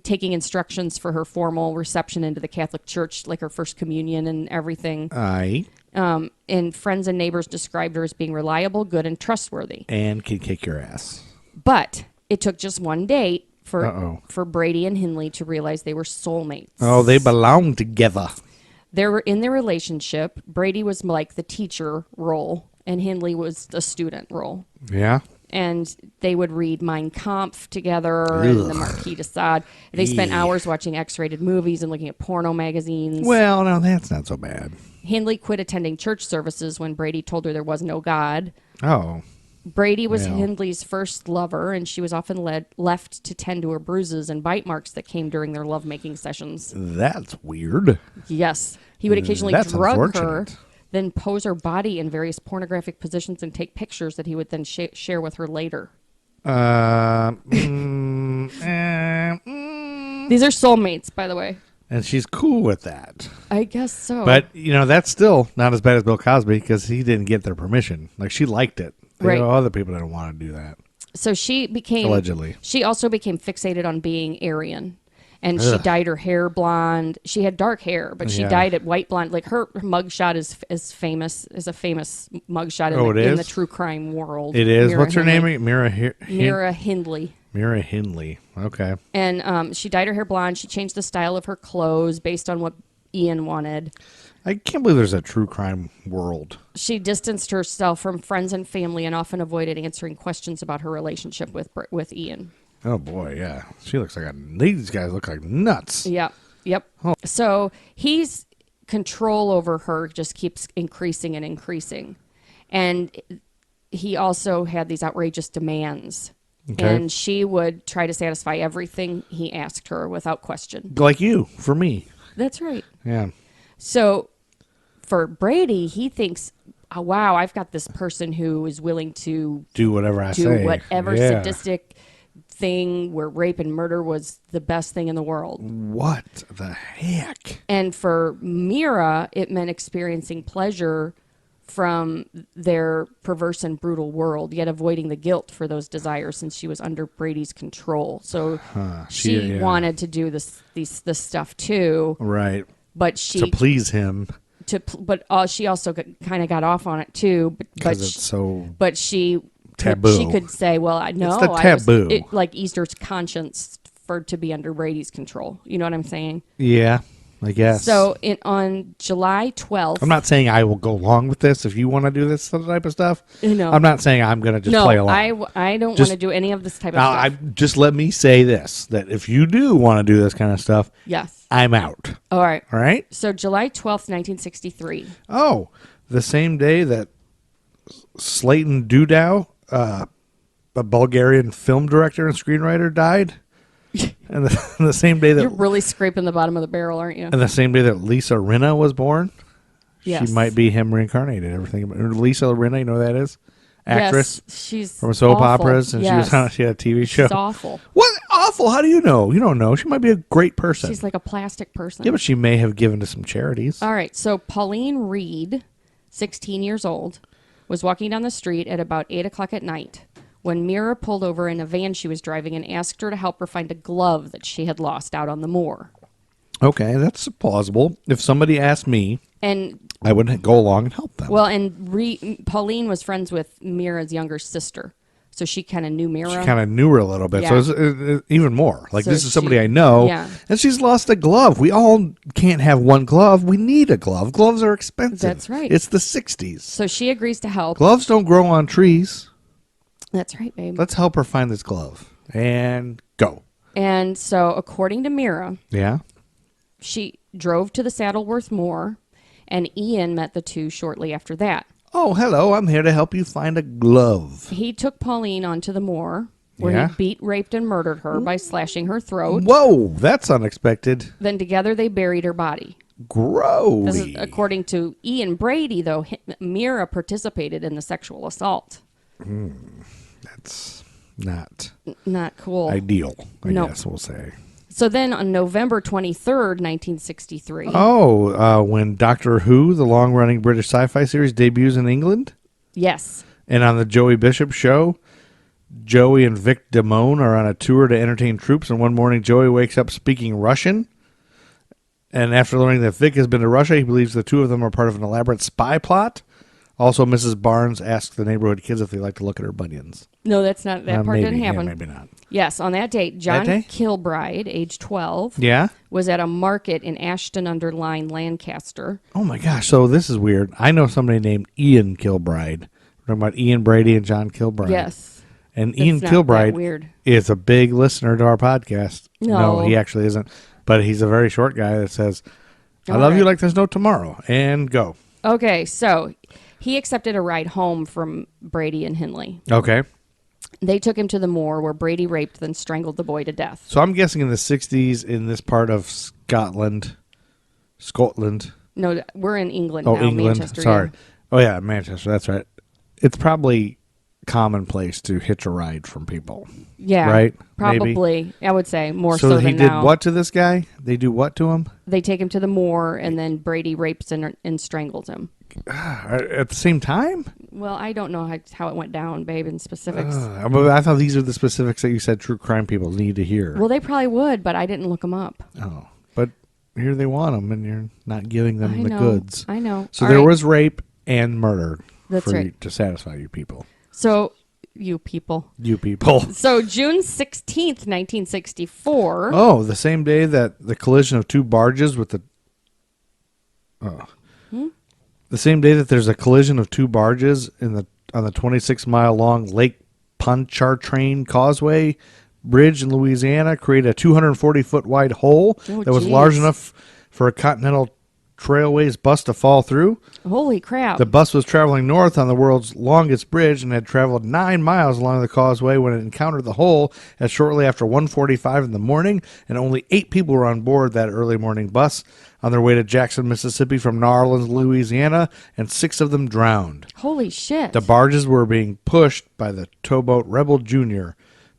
taking instructions for her formal reception into the Catholic Church, like her first communion and everything. Aye. And friends and neighbors described her as being reliable, good, and trustworthy. And can kick your ass. But it took just one date for Brady and Hindley to realize they were soulmates. Oh, they belong together. They were in their relationship. Brady was like the teacher role, and Hindley was the student role. Yeah. And they would read Mein Kampf together and the Marquis de Sade. They spent hours watching X-rated movies and looking at porno magazines. Well, no, that's not so bad. Hindley quit attending church services when Brady told her there was no God. Oh. Brady was Hindley's first lover, and she was often left to tend to her bruises and bite marks that came during their lovemaking sessions. That's weird. Yes. He would occasionally That's drug her, then pose her body in various pornographic positions and take pictures that he would then share with her later. These are soulmates, by the way. And she's cool with that. I guess so. But, that's still not as bad as Bill Cosby because he didn't get their permission. Like, she liked it. Right. Other people didn't want to do that. So she became... Allegedly. She also became fixated on being Aryan. And she dyed her hair blonde. She had dark hair, but she dyed it white blonde. Like her mugshot is a famous mugshot in the true crime world. It is. Myra What's her Hindley. name? Myra Hindley. Myra Hindley. Okay. And she dyed her hair blonde. She changed the style of her clothes based on what Ian wanted. I can't believe there's a true crime world. She distanced herself from friends and family and often avoided answering questions about her relationship with Ian. Oh, boy, yeah. She looks like these guys look like nuts. Yep. Oh. So he's control over her just keeps increasing and increasing. And he also had these outrageous demands. Okay. And she would try to satisfy everything he asked her without question. Like you, for me. That's right. Yeah. So for Brady, he thinks, oh, wow, I've got this person who is willing to do whatever I say. Do whatever sadistic thing where rape and murder was the best thing in the world. What the heck? And for Myra, it meant experiencing pleasure from their perverse and brutal world, yet avoiding the guilt for those desires since she was under Brady's control. So she wanted to do this stuff too, right? But she to please him. She also kind of got off on it too. But it's so. But she taboo. She could say, "Well, no, it's the taboo. Like Easter's conscience to be under Brady's control." You know what I'm saying? Yeah. I guess. So on July 12th... I'm not saying I will go along with this if you want to do this type of stuff. No. I'm not saying I'm going to just play along. I don't want to do any of this type of stuff. Just let me say this, that if you do want to do this kind of stuff, yes, I'm out. All right. All right? So July 12th, 1963. Oh, the same day that Slayton Dudow, a Bulgarian film director and screenwriter, died. And the same day that you're really scraping the bottom of the barrel, aren't you? And the same day that Lisa Rinna was born, yes. She might be him reincarnated. Everything. Lisa Rinna, you know who that is? Actress. Yes, she's from soap awful. operas, and she had a TV show. She's awful. What awful? How do you know? You don't know. She might be a great person. She's like a plastic person. Yeah, but she may have given to some charities. All right. So Pauline Reed, 16 years old, was walking down the street at about 8 o'clock at night when Myra pulled over in a van she was driving and asked her to help her find a glove that she had lost out on the moor. Okay, that's plausible. If somebody asked me, and I would go along and help them. Well, and Pauline was friends with Myra's younger sister, so she kind of knew Myra. She kind of knew her a little bit, yeah. so it's even more. Like, so this is somebody I know, and she's lost a glove. We all can't have one glove. We need a glove. Gloves are expensive. That's right. It's the 60s. So she agrees to help. Gloves don't grow on trees. That's right, babe. Let's help her find this glove. And go. And so, according to Myra, she drove to the Saddleworth Moor, and Ian met the two shortly after that. Oh, hello. I'm here to help you find a glove. He took Pauline onto the moor, where he beat, raped, and murdered her by slashing her throat. Whoa, that's unexpected. Then together they buried her body. Gross. This is, according to Ian Brady, though, Myra participated in the sexual assault. That's not cool. Ideal, I guess we'll say. So then on November 23rd, 1963. When Doctor Who, the long-running British sci-fi series, debuts in England? Yes. And on the Joey Bishop show, Joey and Vic Damone are on a tour to entertain troops, and one morning Joey wakes up speaking Russian. And after learning that Vic has been to Russia, he believes the two of them are part of an elaborate spy plot. Also, Mrs. Barnes asks the neighborhood kids if they like to look at her bunions. No, that's not. That part didn't happen. Yeah, maybe not. Yes, on that date, John Kilbride, age 12, was at a market in Ashton-under-Lyne, Lancaster. Oh, my gosh. So this is weird. I know somebody named Ian Kilbride. We're talking about Ian Brady and John Kilbride. Yes. And Ian Kilbride is a big listener to our podcast. No, he actually isn't. But he's a very short guy that says, I love you like there's no tomorrow. And go. Okay, so he accepted a ride home from Brady and Hindley. Okay. They took him to the moor where Brady raped then strangled the boy to death. So I'm guessing in the 60s in this part of Scotland. No, we're in England now, England. Manchester. Sorry. Yeah. Oh, yeah, Manchester. That's right. It's probably commonplace to hitch a ride from people. Yeah. Right? Probably. Maybe? I would say more so than now. So he did what to this guy? They do what to him? They take him to the moor, and then Brady rapes and strangles him. At the same time? Well, I don't know how it went down, babe, in specifics. I thought these are the specifics that you said true crime people need to hear. Well, they probably would, but I didn't look them up. Oh, but here they want them, and you're not giving them the goods. I know. So there was rape and murder to satisfy you people. So, you people. You people. So, June 16th, 1964. Oh, the same day that the collision of two barges with the... The same day that there's a collision of two barges on the 26-mile-long Lake Pontchartrain Causeway Bridge in Louisiana created a 240-foot wide hole that was large enough for a Continental Trailways bus to fall through. Holy crap. The bus was traveling north on the world's longest bridge and had traveled 9 miles along the causeway when it encountered the hole at shortly after 1:45 in the morning, and only 8 people were on board that early morning bus on their way to Jackson, Mississippi from New Orleans, Louisiana, and 6 of them drowned. Holy shit. The barges were being pushed by the towboat Rebel Jr.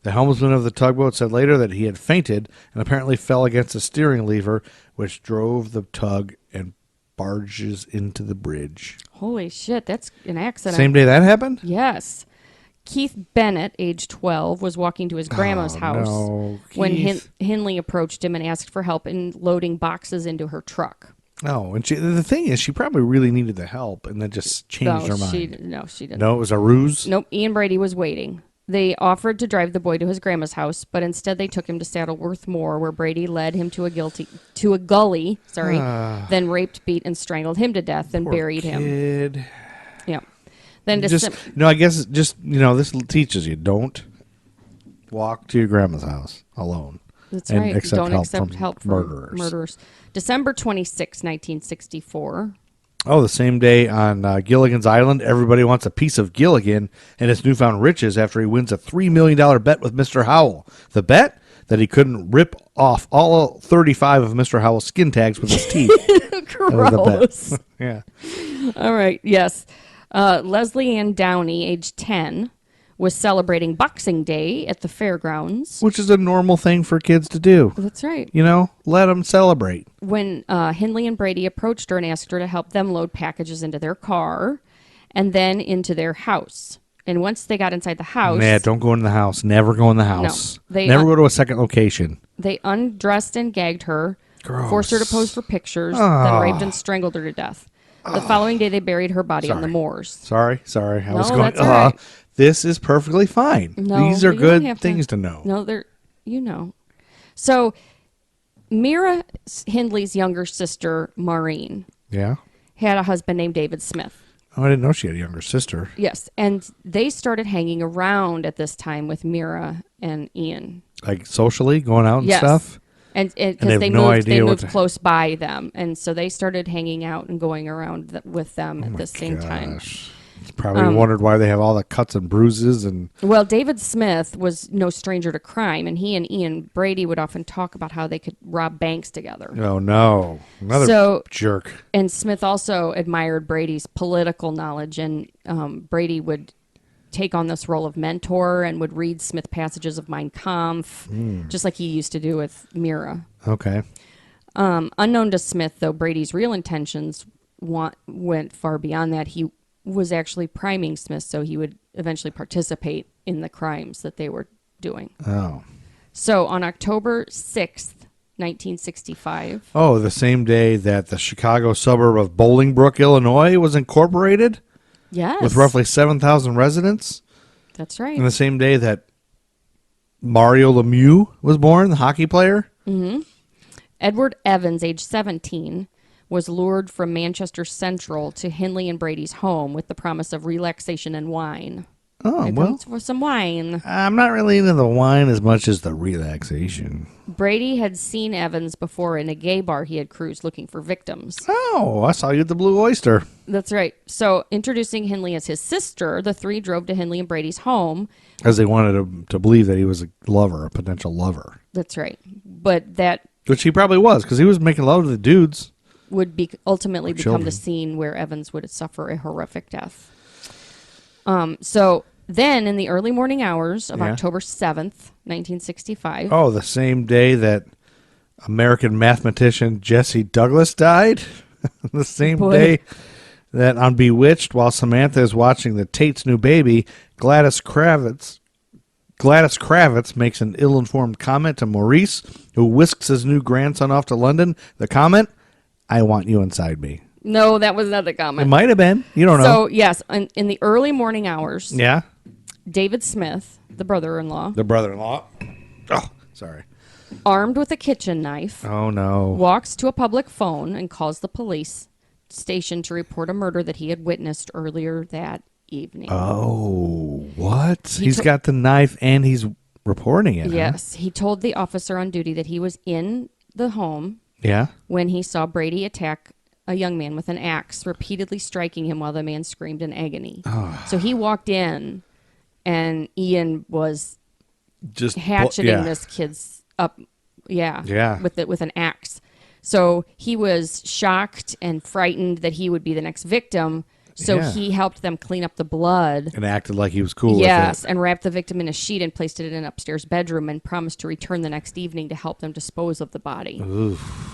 The helmsman of the tugboat said later that he had fainted and apparently fell against a steering lever, which drove the tug and barges into the bridge. Holy shit, that's an accident. Same day that happened? Yes. Keith Bennett, age 12, was walking to his grandma's house no, when Keith. Hindley approached him and asked for help in loading boxes into her truck. Oh, and the thing is, she probably really needed the help and then just changed her mind. She didn't. No, it was a ruse? Nope, Ian Brady was waiting. They offered to drive the boy to his grandma's house, but instead they took him to Saddleworth Moor, where Brady led him to a gully, then raped, beat, and strangled him to death and buried kid. him. Yeah. Then I guess this teaches you, don't walk to your grandma's house alone. That's and right. Accept Don't help accept from help from murderers. December 26, 1964. Oh, the same day on Gilligan's Island, everybody wants a piece of Gilligan and his newfound riches after he wins a $3 million bet with Mr. Howell. The bet? That he couldn't rip off all 35 of Mr. Howell's skin tags with his teeth. Gross. Yeah. All right, yes. Leslie Ann Downey, age 10, was celebrating Boxing Day at the fairgrounds. Which is a normal thing for kids to do. That's right. Let them celebrate. When Hindley and Brady approached her and asked her to help them load packages into their car and then into their house. And once they got inside the house... Nah, don't go in the house. Never go in the house. No, Never go to a second location. They undressed and gagged her, Gross. forced her to pose for pictures, then raped and strangled her to death. The following day, they buried her body on the moors. Sorry. I was going, that's all right. This is perfectly fine. No, These are you don't good have things to know. No, they're, So, Myra Hindley's younger sister, Maureen, Yeah? had a husband named David Smith. Oh, I didn't know she had a younger sister. Yes, and they started hanging around at this time with Myra and Ian. Like socially, going out and Yes. stuff? And they because have they no moved, idea what close by them, and so they started hanging out and going around with them at the same time. Probably wondered why they have all the cuts and bruises and... Well, David Smith was no stranger to crime, and he and Ian Brady would often talk about how they could rob banks together. Oh, no. Another jerk. And Smith also admired Brady's political knowledge, and Brady would take on this role of mentor and would read Smith passages of Mein Kampf, just like he used to do with Myra. Okay. Unknown to Smith, though, Brady's real intentions went far beyond that. He was actually priming Smith so he would eventually participate in the crimes that they were doing. Oh. So on October 6th, 1965. Oh, the same day that the Chicago suburb of Bolingbrook, Illinois was incorporated? Yes. With roughly 7,000 residents? That's right. And the same day that Mario Lemieux was born, the hockey player? Mm-hmm. Edward Evans, age 17, was lured from Manchester Central to Hindley and Brady's home with the promise of relaxation and wine. Oh, well. For some wine. I'm not really into the wine as much as the relaxation. Brady had seen Evans before in a gay bar he had cruised looking for victims. Oh, I saw you at the Blue Oyster. That's right. So, introducing Hindley as his sister, the three drove to Hindley and Brady's home. Because they wanted him to believe that he was a lover, a potential lover. That's right. But that... Which he probably was, because he was making love to the dudes. Would be ultimately become children. the scene where Evans would suffer a horrific death. So then, in the early morning hours of October 7th, 1965. Oh, the same day that American mathematician Jesse Douglas died? The same day that on Bewitched, while Samantha is watching the Tate's new baby, Gladys Kravitz makes an ill-informed comment to Maurice, who whisks his new grandson off to London. The comment, I want you inside me. No, that was not the comment. It might have been. You don't know. So, yes, in the early morning hours, Yeah? David Smith, the brother-in-law, The brother-in-law. Oh, sorry. armed with a kitchen knife, Oh, no. walks to a public phone and calls the police station to report a murder that he had witnessed earlier that evening. Oh, what? He's got the knife and he's reporting it. Yes. He told the officer on duty that he was in the home Yeah? when he saw Brady attack a young man with an axe, repeatedly striking him while the man screamed in agony. So he walked in, and Ian was Just hatcheting this kid's up, with an axe. So he was shocked and frightened that he would be the next victim. So he helped them clean up the blood. And acted like he was cool with it. And wrapped the victim in a sheet and placed it in an upstairs bedroom and promised to return the next evening to help them dispose of the body. Oof.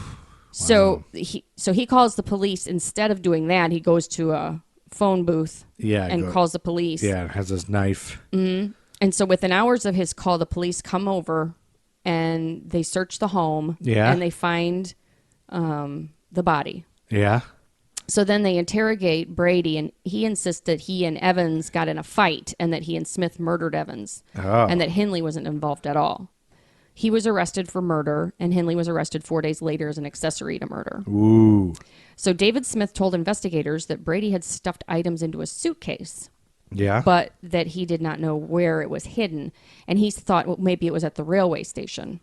So he calls the police. Instead of doing that, he goes to a phone booth Yeah. and calls the police. Yeah, it has this knife. And so within hours of his call, the police come over and they search the home. Yeah. And they find the body. Yeah. So then they interrogate Brady, and he insists that he and Evans got in a fight and that he and Smith murdered Evans and that Hindley wasn't involved at all. He was arrested for murder, and Hindley was arrested 4 days later as an accessory to murder. Ooh. So David Smith told investigators that Brady had stuffed items into a suitcase, Yeah. but that he did not know where it was hidden, and he thought maybe it was at the railway station.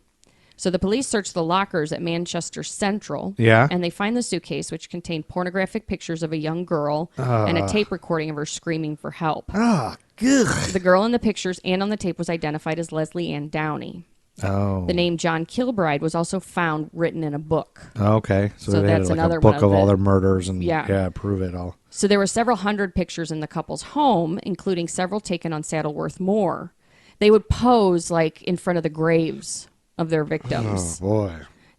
So the police searched the lockers at Manchester Central, and they find the suitcase, which contained pornographic pictures of a young girl and a tape recording of her screaming for help. Oh, good. The girl in the pictures and on the tape was identified as Leslie Ann Downey. Oh. The name John Kilbride was also found written in a book. Okay. So they that's had like another a book one of all the- their murders and Yeah. prove it all. So there were several hundred pictures in the couple's home, including several taken on Saddleworth Moor. They would pose like in front of the graves of their victims. Oh, boy.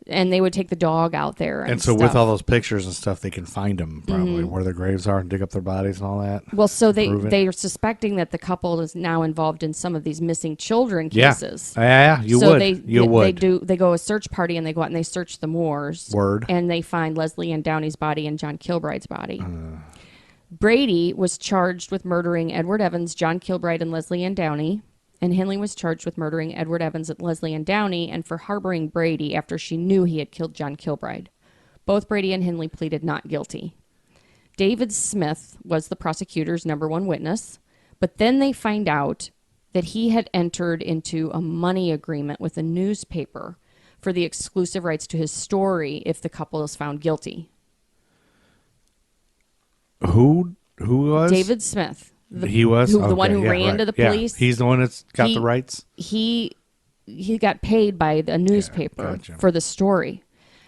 And they would take the dog out there. And so stuff. with all those pictures and stuff, they can find them probably where their graves are and dig up their bodies and all that. Well, so Prove it. they are suspecting that the couple is now involved in some of these missing children Yeah. cases. Yeah, you So would. They go a search party and they go out and they search the moors. Word. And they find Leslie Ann Downey's body and John Kilbride's body. Brady was charged with murdering Edward Evans, John Kilbride, and Leslie Ann Downey. And Hindley was charged with murdering Edward Evans and Leslie Ann Downey and for harboring Brady after she knew he had killed John Kilbride. Both Brady and Hindley pleaded not guilty. David Smith was the prosecutor's number one witness, but then they find out that he had entered into a money agreement with a newspaper for the exclusive rights to his story if the couple is found guilty. Who was? David Smith. He was? The one who Okay, ran right. to the Yeah. police. He's the one that's got He- the rights? He got paid by a newspaper gotcha. for the story.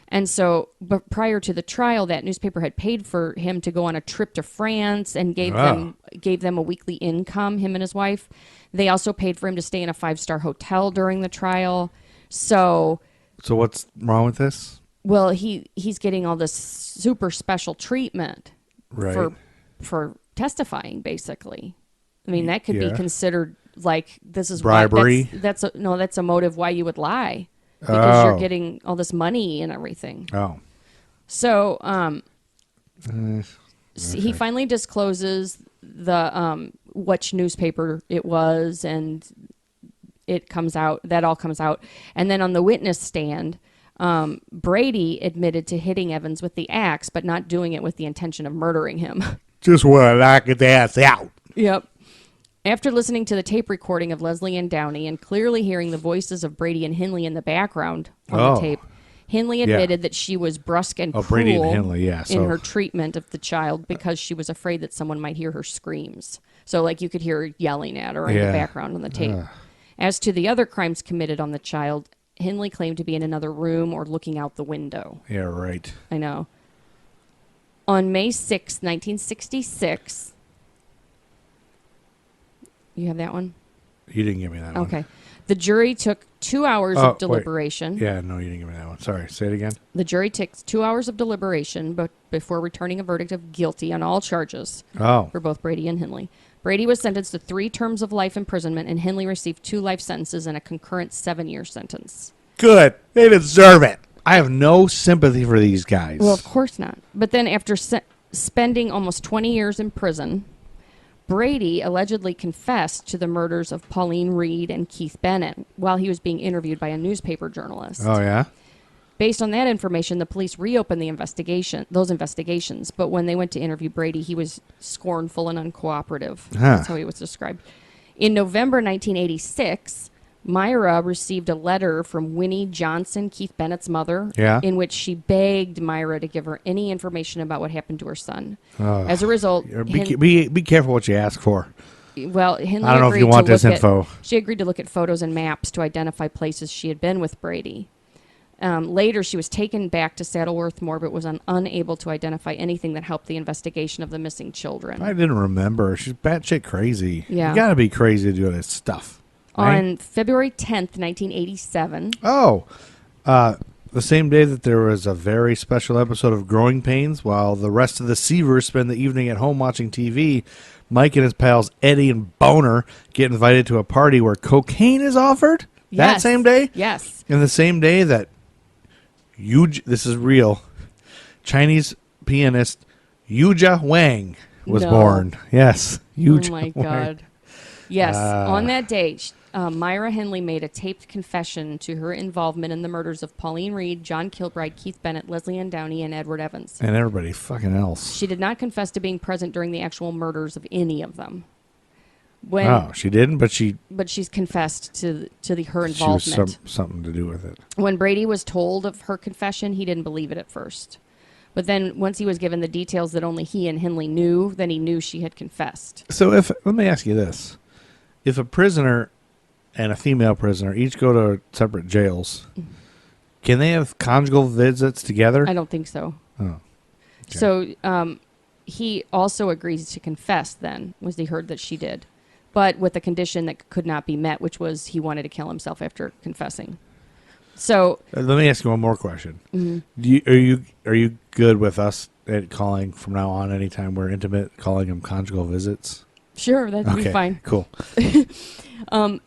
And so, but prior to the trial, that newspaper had paid for him to go on a trip to France and gave them a weekly income, him and his wife. They also paid for him to stay in a 5-star hotel during the trial. So what's wrong with this? well, he's getting all this super special treatment Right. for testifying, basically. I mean, that could be Yeah. considered like this is Bribery? That's a motive why you would lie, because you're Oh. getting all this money and everything. Oh. So he finally discloses the which newspaper it was, and it comes out. That all comes out, and then on the witness stand, Brady admitted to hitting Evans with the axe, but not doing it with the intention of murdering him. Just want to knock his ass out. Yep. After listening to the tape recording of Leslie Ann Downey and clearly hearing the voices of Brady and Hindley in the background on the tape, Hindley admitted that she was brusque and cruel Brady and Hindley, yeah. in So her treatment of the child because she was afraid that someone might hear her screams. So, like, you could hear her yelling at her in the background on the tape. As to the other crimes committed on the child, Hindley claimed to be in another room or looking out the window. yeah, right. I know. On May 6, 1966... You have that one? You didn't give me that one. Okay. The jury took 2 hours of deliberation. Yeah, no, you didn't give me that one. Sorry. Say it again. The jury took 2 hours of deliberation before returning a verdict of guilty on all charges Oh. for both Brady and Hindley. Brady was sentenced to 3 terms of life imprisonment, and Hindley received 2 life sentences and a concurrent 7-year sentence. Good. They deserve it. I have no sympathy for these guys. Well, of course not. But then after spending almost 20 years in prison, Brady allegedly confessed to the murders of Pauline Reed and Keith Bennett while he was being interviewed by a newspaper journalist. Oh, yeah? Based on that information, the police reopened those investigations. But when they went to interview Brady, he was scornful and uncooperative. That's how he was described. In November 1986, Myra received a letter from Winnie Johnson, Keith Bennett's mother, in which she begged Myra to give her any information about what happened to her son. As a result, Be careful what you ask for. Hindley I don't know if you want this info. She agreed to look at photos and maps to identify places she had been with Brady. Later, she was taken back to Saddleworth Moor, but was unable to identify anything that helped the investigation of the missing children. I didn't remember. She's batshit crazy. Yeah. You got to be crazy to do this stuff. Right? On February 10th, 1987. Oh. the same day that there was a very special episode of Growing Pains, while the rest of the Seavers spend the evening at home watching TV, Mike and his pals Eddie and Boner get invited to a party where cocaine is offered. That Yes. same day? Yes. And the same day that this is real, Chinese pianist Yuja Wang was No. born. Yes. Yuja Oh my Wang. God. Yes. On that day, Myra Hindley made a taped confession to her involvement in the murders of Pauline Reed, John Kilbride, Keith Bennett, Leslie Ann Downey, and Edward Evans. And everybody fucking else. She did not confess to being present during the actual murders of any of them. She didn't, but She's confessed to her she was involvement. something to do with it. When Brady was told of her confession, he didn't believe it at first. But then once he was given the details that only he and Hindley knew, then he knew she had confessed. So let me ask you this. If a prisoner and a female prisoner each go to separate jails, can they have conjugal visits together? I don't think so. Oh. Okay. So he also agrees to confess then, was he heard that she did. But with a condition that could not be met, which was he wanted to kill himself after confessing. So Let me ask you one more question. Are you good with us at calling from now on anytime we're intimate, calling them conjugal visits? sure, that'd be fine. Cool.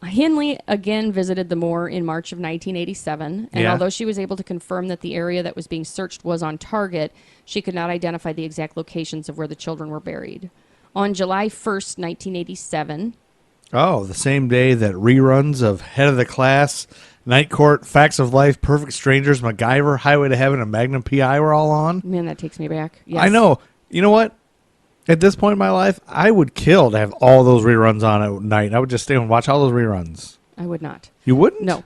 Hindley again visited the moor in March of 1987, and Yeah. although she was able to confirm that the area that was being searched was on target, she could not identify the exact locations of where the children were buried. On July 1st, 1987, Oh, the same day that reruns of Head of the Class, Night Court, Facts of Life, Perfect Strangers, MacGyver, Highway to Heaven, and Magnum P.I. were all on. man, that takes me back. Yes. I know. You know what? At this point in my life, I would kill to have all those reruns on at night. I would just stay and watch all those reruns. I would not. You wouldn't? No.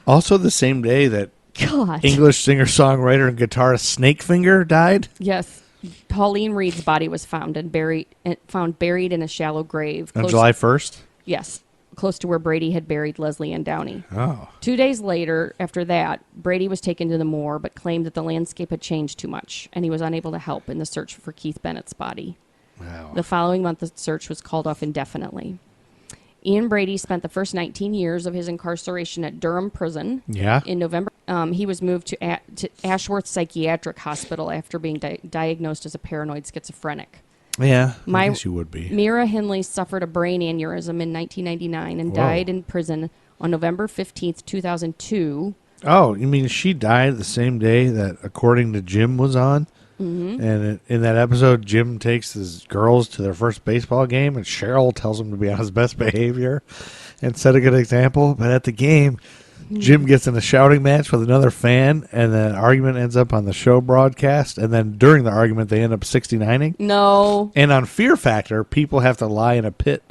Also, the same day that God. English singer-songwriter and guitarist Snakefinger died. Yes. Pauline Reed's body was found buried in a shallow grave. On July 1st? Yes, close to where Brady had buried Leslie Ann Downey. Oh. 2 days later, after that, Brady was taken to the moor, but claimed that the landscape had changed too much, and he was unable to help in the search for Keith Bennett's body. Wow. The following month, the search was called off indefinitely. Ian Brady spent the first 19 years of his incarceration at Durham Prison. Yeah? In November, he was moved to Ashworth Psychiatric Hospital after being diagnosed as a paranoid schizophrenic. Yeah, I guess you would be. Myra Hindley suffered a brain aneurysm in 1999 and died in prison on November 15th, 2002. Oh, you mean she died the same day that According to Jim was on? Mm-hmm. And in that episode, Jim takes his girls to their first baseball game, and Cheryl tells him to be on his best behavior and set a good example. But at the game, Jim gets in a shouting match with another fan, and the argument ends up on the show broadcast. And then during the argument, they end up 69ing. No. And on Fear Factor, people have to lie in a pit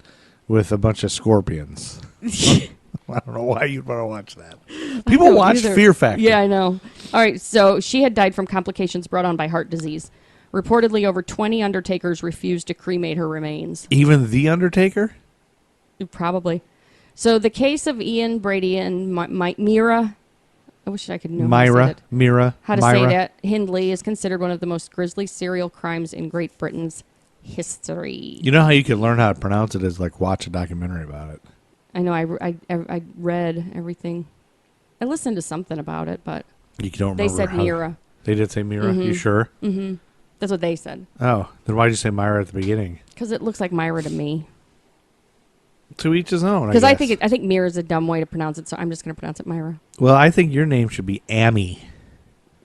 with a bunch of scorpions. I don't know why you'd want to watch that. People watch Fear Factor. Yeah, I know. All right, so she had died from complications brought on by heart disease. Reportedly, over 20 undertakers refused to cremate her remains. Even The Undertaker? Probably. So the case of Ian Brady and Myra, I wish I could know Myra, how to Myra. say that, Hindley is considered one of the most grisly serial crimes in Great Britain's history. You know how you can learn how to pronounce it is like watch a documentary about it. I know, I read everything. I listened to something about it, but You don't remember they said how- Myra. They did say Myra? You sure? Mm-hmm. That's what they said. Oh, then why'd you say Myra at the beginning? Because it looks like Myra to me. To each his own, Because I think Myra is a dumb way to pronounce it, so I'm just going to pronounce it Myra. Well, I think your name should be Amy.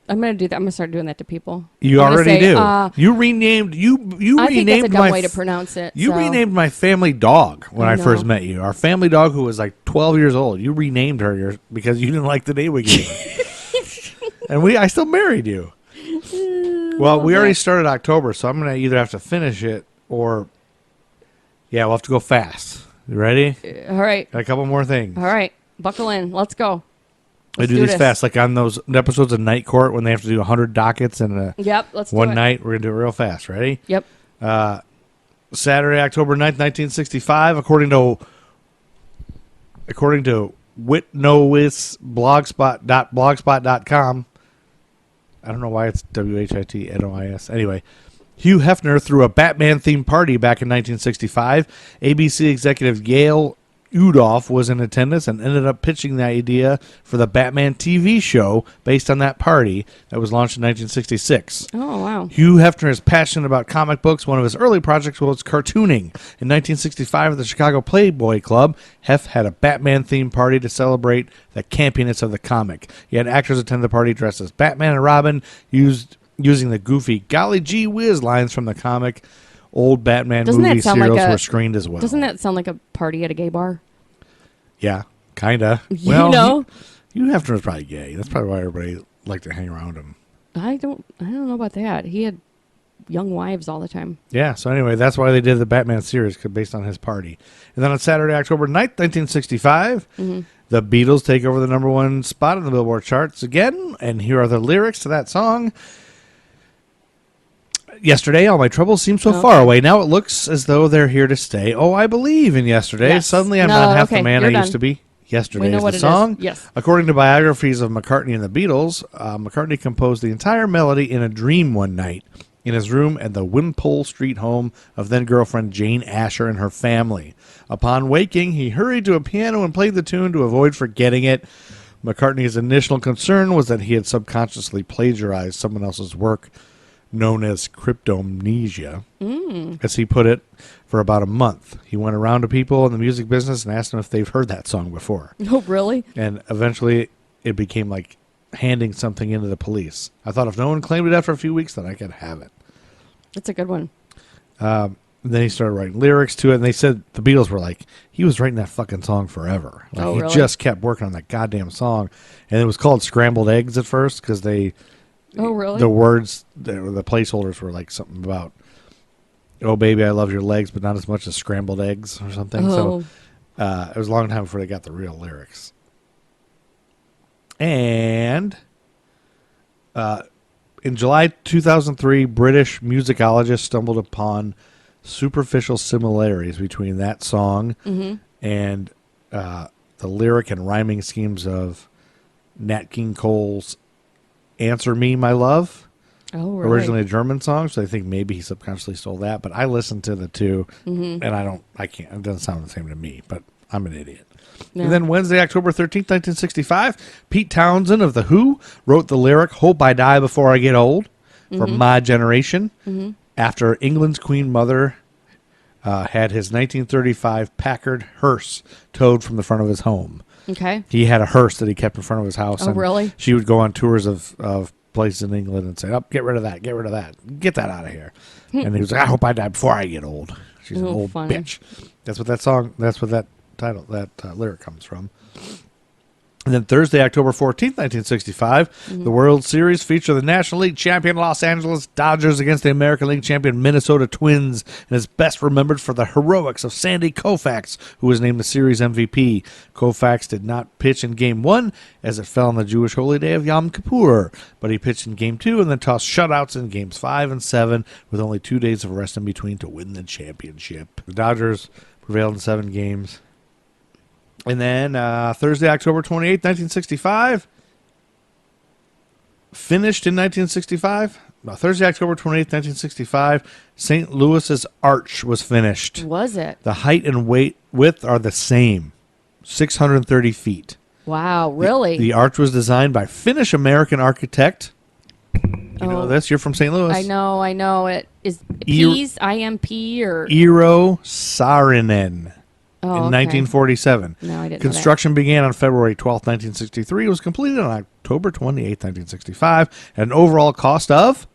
I'm going to do that. I'm going to start doing that to people. You I'm gonna already say, do. You renamed I think that's a dumb way to pronounce it. You so. renamed my family dog when I I first know. met you. Our family dog, who was like 12 years old. You renamed her because you didn't like the name we gave her. And I still married you. Well, we already started October, so I'm going to either have to finish it or, we'll have to go fast. You ready? All right. Got a couple more things. All right. Buckle in. Let's go. I Let's do these this. fast, like on those episodes of Night Court when they have to do 100 dockets in Yep. Let's do one it. night. We're going to do it real fast. Ready? Yep. Saturday, October 9th, 1965, according to Whitnowis blogspot.com. I don't know why it's WHITNOIS. Anyway, Hugh Hefner threw a Batman-themed party back in 1965. ABC executive Gail Udolph was in attendance and ended up pitching the idea for the Batman TV show based on that party that was launched in 1966. Oh, wow. Hugh Hefner is passionate about comic books. One of his early projects was cartooning. In 1965, at the Chicago Playboy Club, Hef had a Batman-themed party to celebrate the campiness of the comic. He had actors attend the party dressed as Batman and Robin, using the goofy "golly gee whiz" lines from the comic. Old Batman movie serials were screened as well. Doesn't that sound like a party at a gay bar? Yeah, kind of. Well, Hugh Hefner was probably gay. That's probably why everybody liked to hang around him. I don't know about that. He had young wives all the time. Yeah, so anyway, that's why they did the Batman series, based on his party. And then on Saturday, October 9th, 1965, the Beatles take over the number one spot on the Billboard charts again. And here are the lyrics to that song. Yesterday, all my troubles seem so far away. Now it looks as though they're here to stay. Oh, I believe in yesterday. Yes. Suddenly I'm not half the man I used to be. Yesterday is the song. Yes. According to biographies of McCartney and the Beatles, McCartney composed the entire melody in a dream one night in his room at the Wimpole Street home of then-girlfriend Jane Asher and her family. Upon waking, he hurried to a piano and played the tune to avoid forgetting it. McCartney's initial concern was that he had subconsciously plagiarized someone else's work, known as cryptomnesia, as he put it, for about a month. He went around to people in the music business and asked them if they've heard that song before. Oh, really? And eventually it became like handing something into the police. I thought if no one claimed it after a few weeks, then I could have it. That's a good one. Then he started writing lyrics to it, and they said the Beatles were like, he was writing that fucking song forever. Like, really? He just kept working on that goddamn song. And it was called Scrambled Eggs at first because they... Oh, really? The words, the placeholders were like something about, "Oh, baby, I love your legs, but not as much as scrambled eggs," or something. Oh. So it was a long time before they got the real lyrics. And in July 2003, British musicologists stumbled upon superficial similarities between that song and the lyric and rhyming schemes of Nat King Cole's "Answer Me, My Love." Oh, really? Originally a German song, so I think maybe he subconsciously stole that. But I listened to the two, and I can't. It doesn't sound the same to me, but I'm an idiot. No. And then Wednesday, October 13th, 1965, Pete Townsend of The Who wrote the lyric "Hope I Die Before I Get Old" for My Generation after England's Queen Mother had his 1935 Packard hearse towed from the front of his home. Okay. He had a hearse that he kept in front of his house. Oh, and really? She would go on tours of places in England and say, "Oh, get rid of that, get rid of that, get that out of here." And he was like, "I hope I die before I get old." She's an old funny. bitch. That's what that song. That's what that title, that lyric comes from. And then Thursday, October 14th, 1965, the World Series featured the National League champion Los Angeles Dodgers against the American League champion Minnesota Twins, and is best remembered for the heroics of Sandy Koufax, who was named the series MVP. Koufax did not pitch in Game 1, as it fell on the Jewish holy day of Yom Kippur, but he pitched in Game 2 and then tossed shutouts in Games 5 and 7, with only 2 days of rest in between to win the championship. The Dodgers prevailed in 7 games. And then Thursday, October 28th, 1965, finished in 1965. Thursday, October 28th, 1965, St. Louis's arch was finished. Was it? The height and width are the same, 630 feet. Wow, really? The arch was designed by Finnish-American architect. You know this? You're from St. Louis. I know. It is P's, I-M-P, or... Eero Saarinen. In 1947. No, I didn't Construction began on February 12th, 1963. It was completed on October 28th, 1965. At an overall cost of?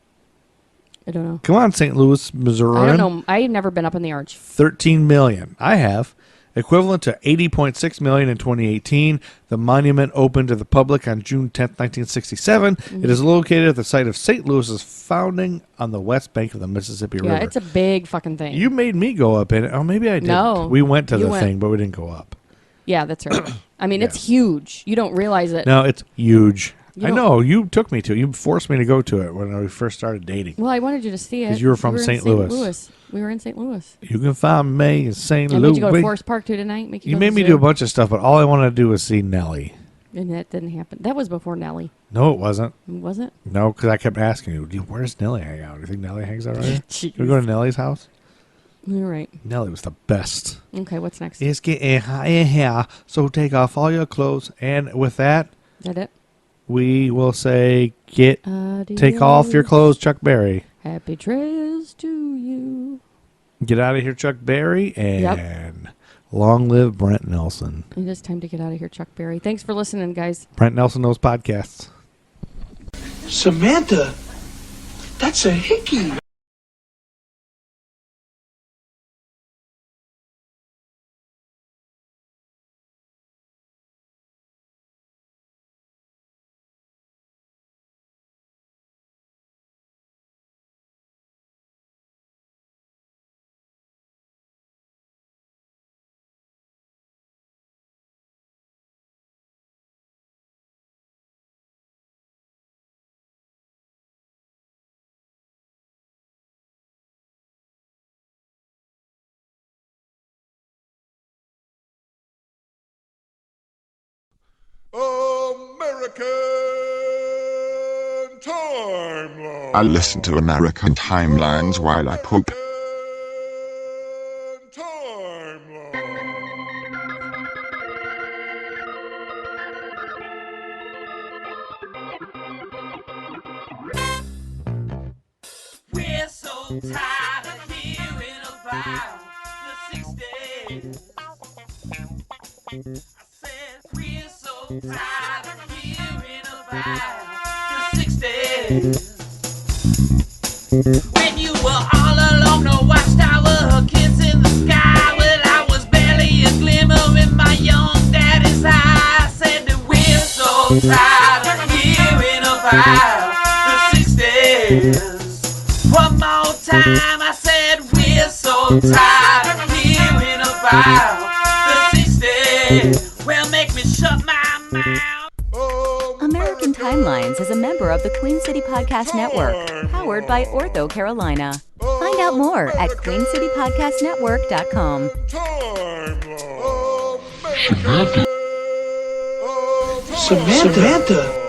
I don't know. Come on, St. Louis, Missouri. I don't know. I had never been up in the arch. $13 million. I have. Equivalent to $80.6 million in 2018. The monument opened to the public on June 10th, 1967. It is located at the site of St. Louis's founding on the west bank of the Mississippi River. Yeah, it's a big fucking thing. You made me go up in it. Oh, maybe I did. No. We went to the thing, but we didn't go up. Yeah, that's right. I mean, it's huge. You don't realize it. No, it's huge. You I don't- know. You took me to. You forced me to go to it when we first started dating. Well, I wanted you to see it. 'Cause you were from We in St. Louis. We were in St. Louis. You can find me in St. I Louis. made you go to Forest Park too tonight. You made me do a bunch of stuff, but all I wanted to do was see Nellie. And that didn't happen. That was before Nellie. No, it wasn't. Was it? No, because I kept asking you, where's Nellie hang out? Do you think Nellie hangs out right here? Jeez. Can we go to Nellie's house? All right. Nelly was the best. Okay, what's next? It's getting hot in here, so take off all your clothes. And with that, Is that it? we will say, take Adios. off your clothes, Chuck Berry. Happy trails to you. Get out of here, Chuck Berry, and long live Brent Nelson. It is time to get out of here, Chuck Berry. Thanks for listening, guys. Brent Nelson knows podcasts. Samantha, that's a hickey. American Timeline. I listen to American Timelines while I poop. We're so tired of hearing about the 6 days. I said we're so tired of hearing about the 6 days. When you were all along the watchtower, kids in the sky, well, I was barely a glimmer in my young daddy's eye. I said that we're so tired of hearing about the 6 days. One more time, I said we're so tired of hearing about the 6 days. Well, make me shut my mouth. American Timelines is a member of the Queen City Podcast Network, powered by Ortho Carolina. Find out more at queencitypodcastnetwork.com. Samantha.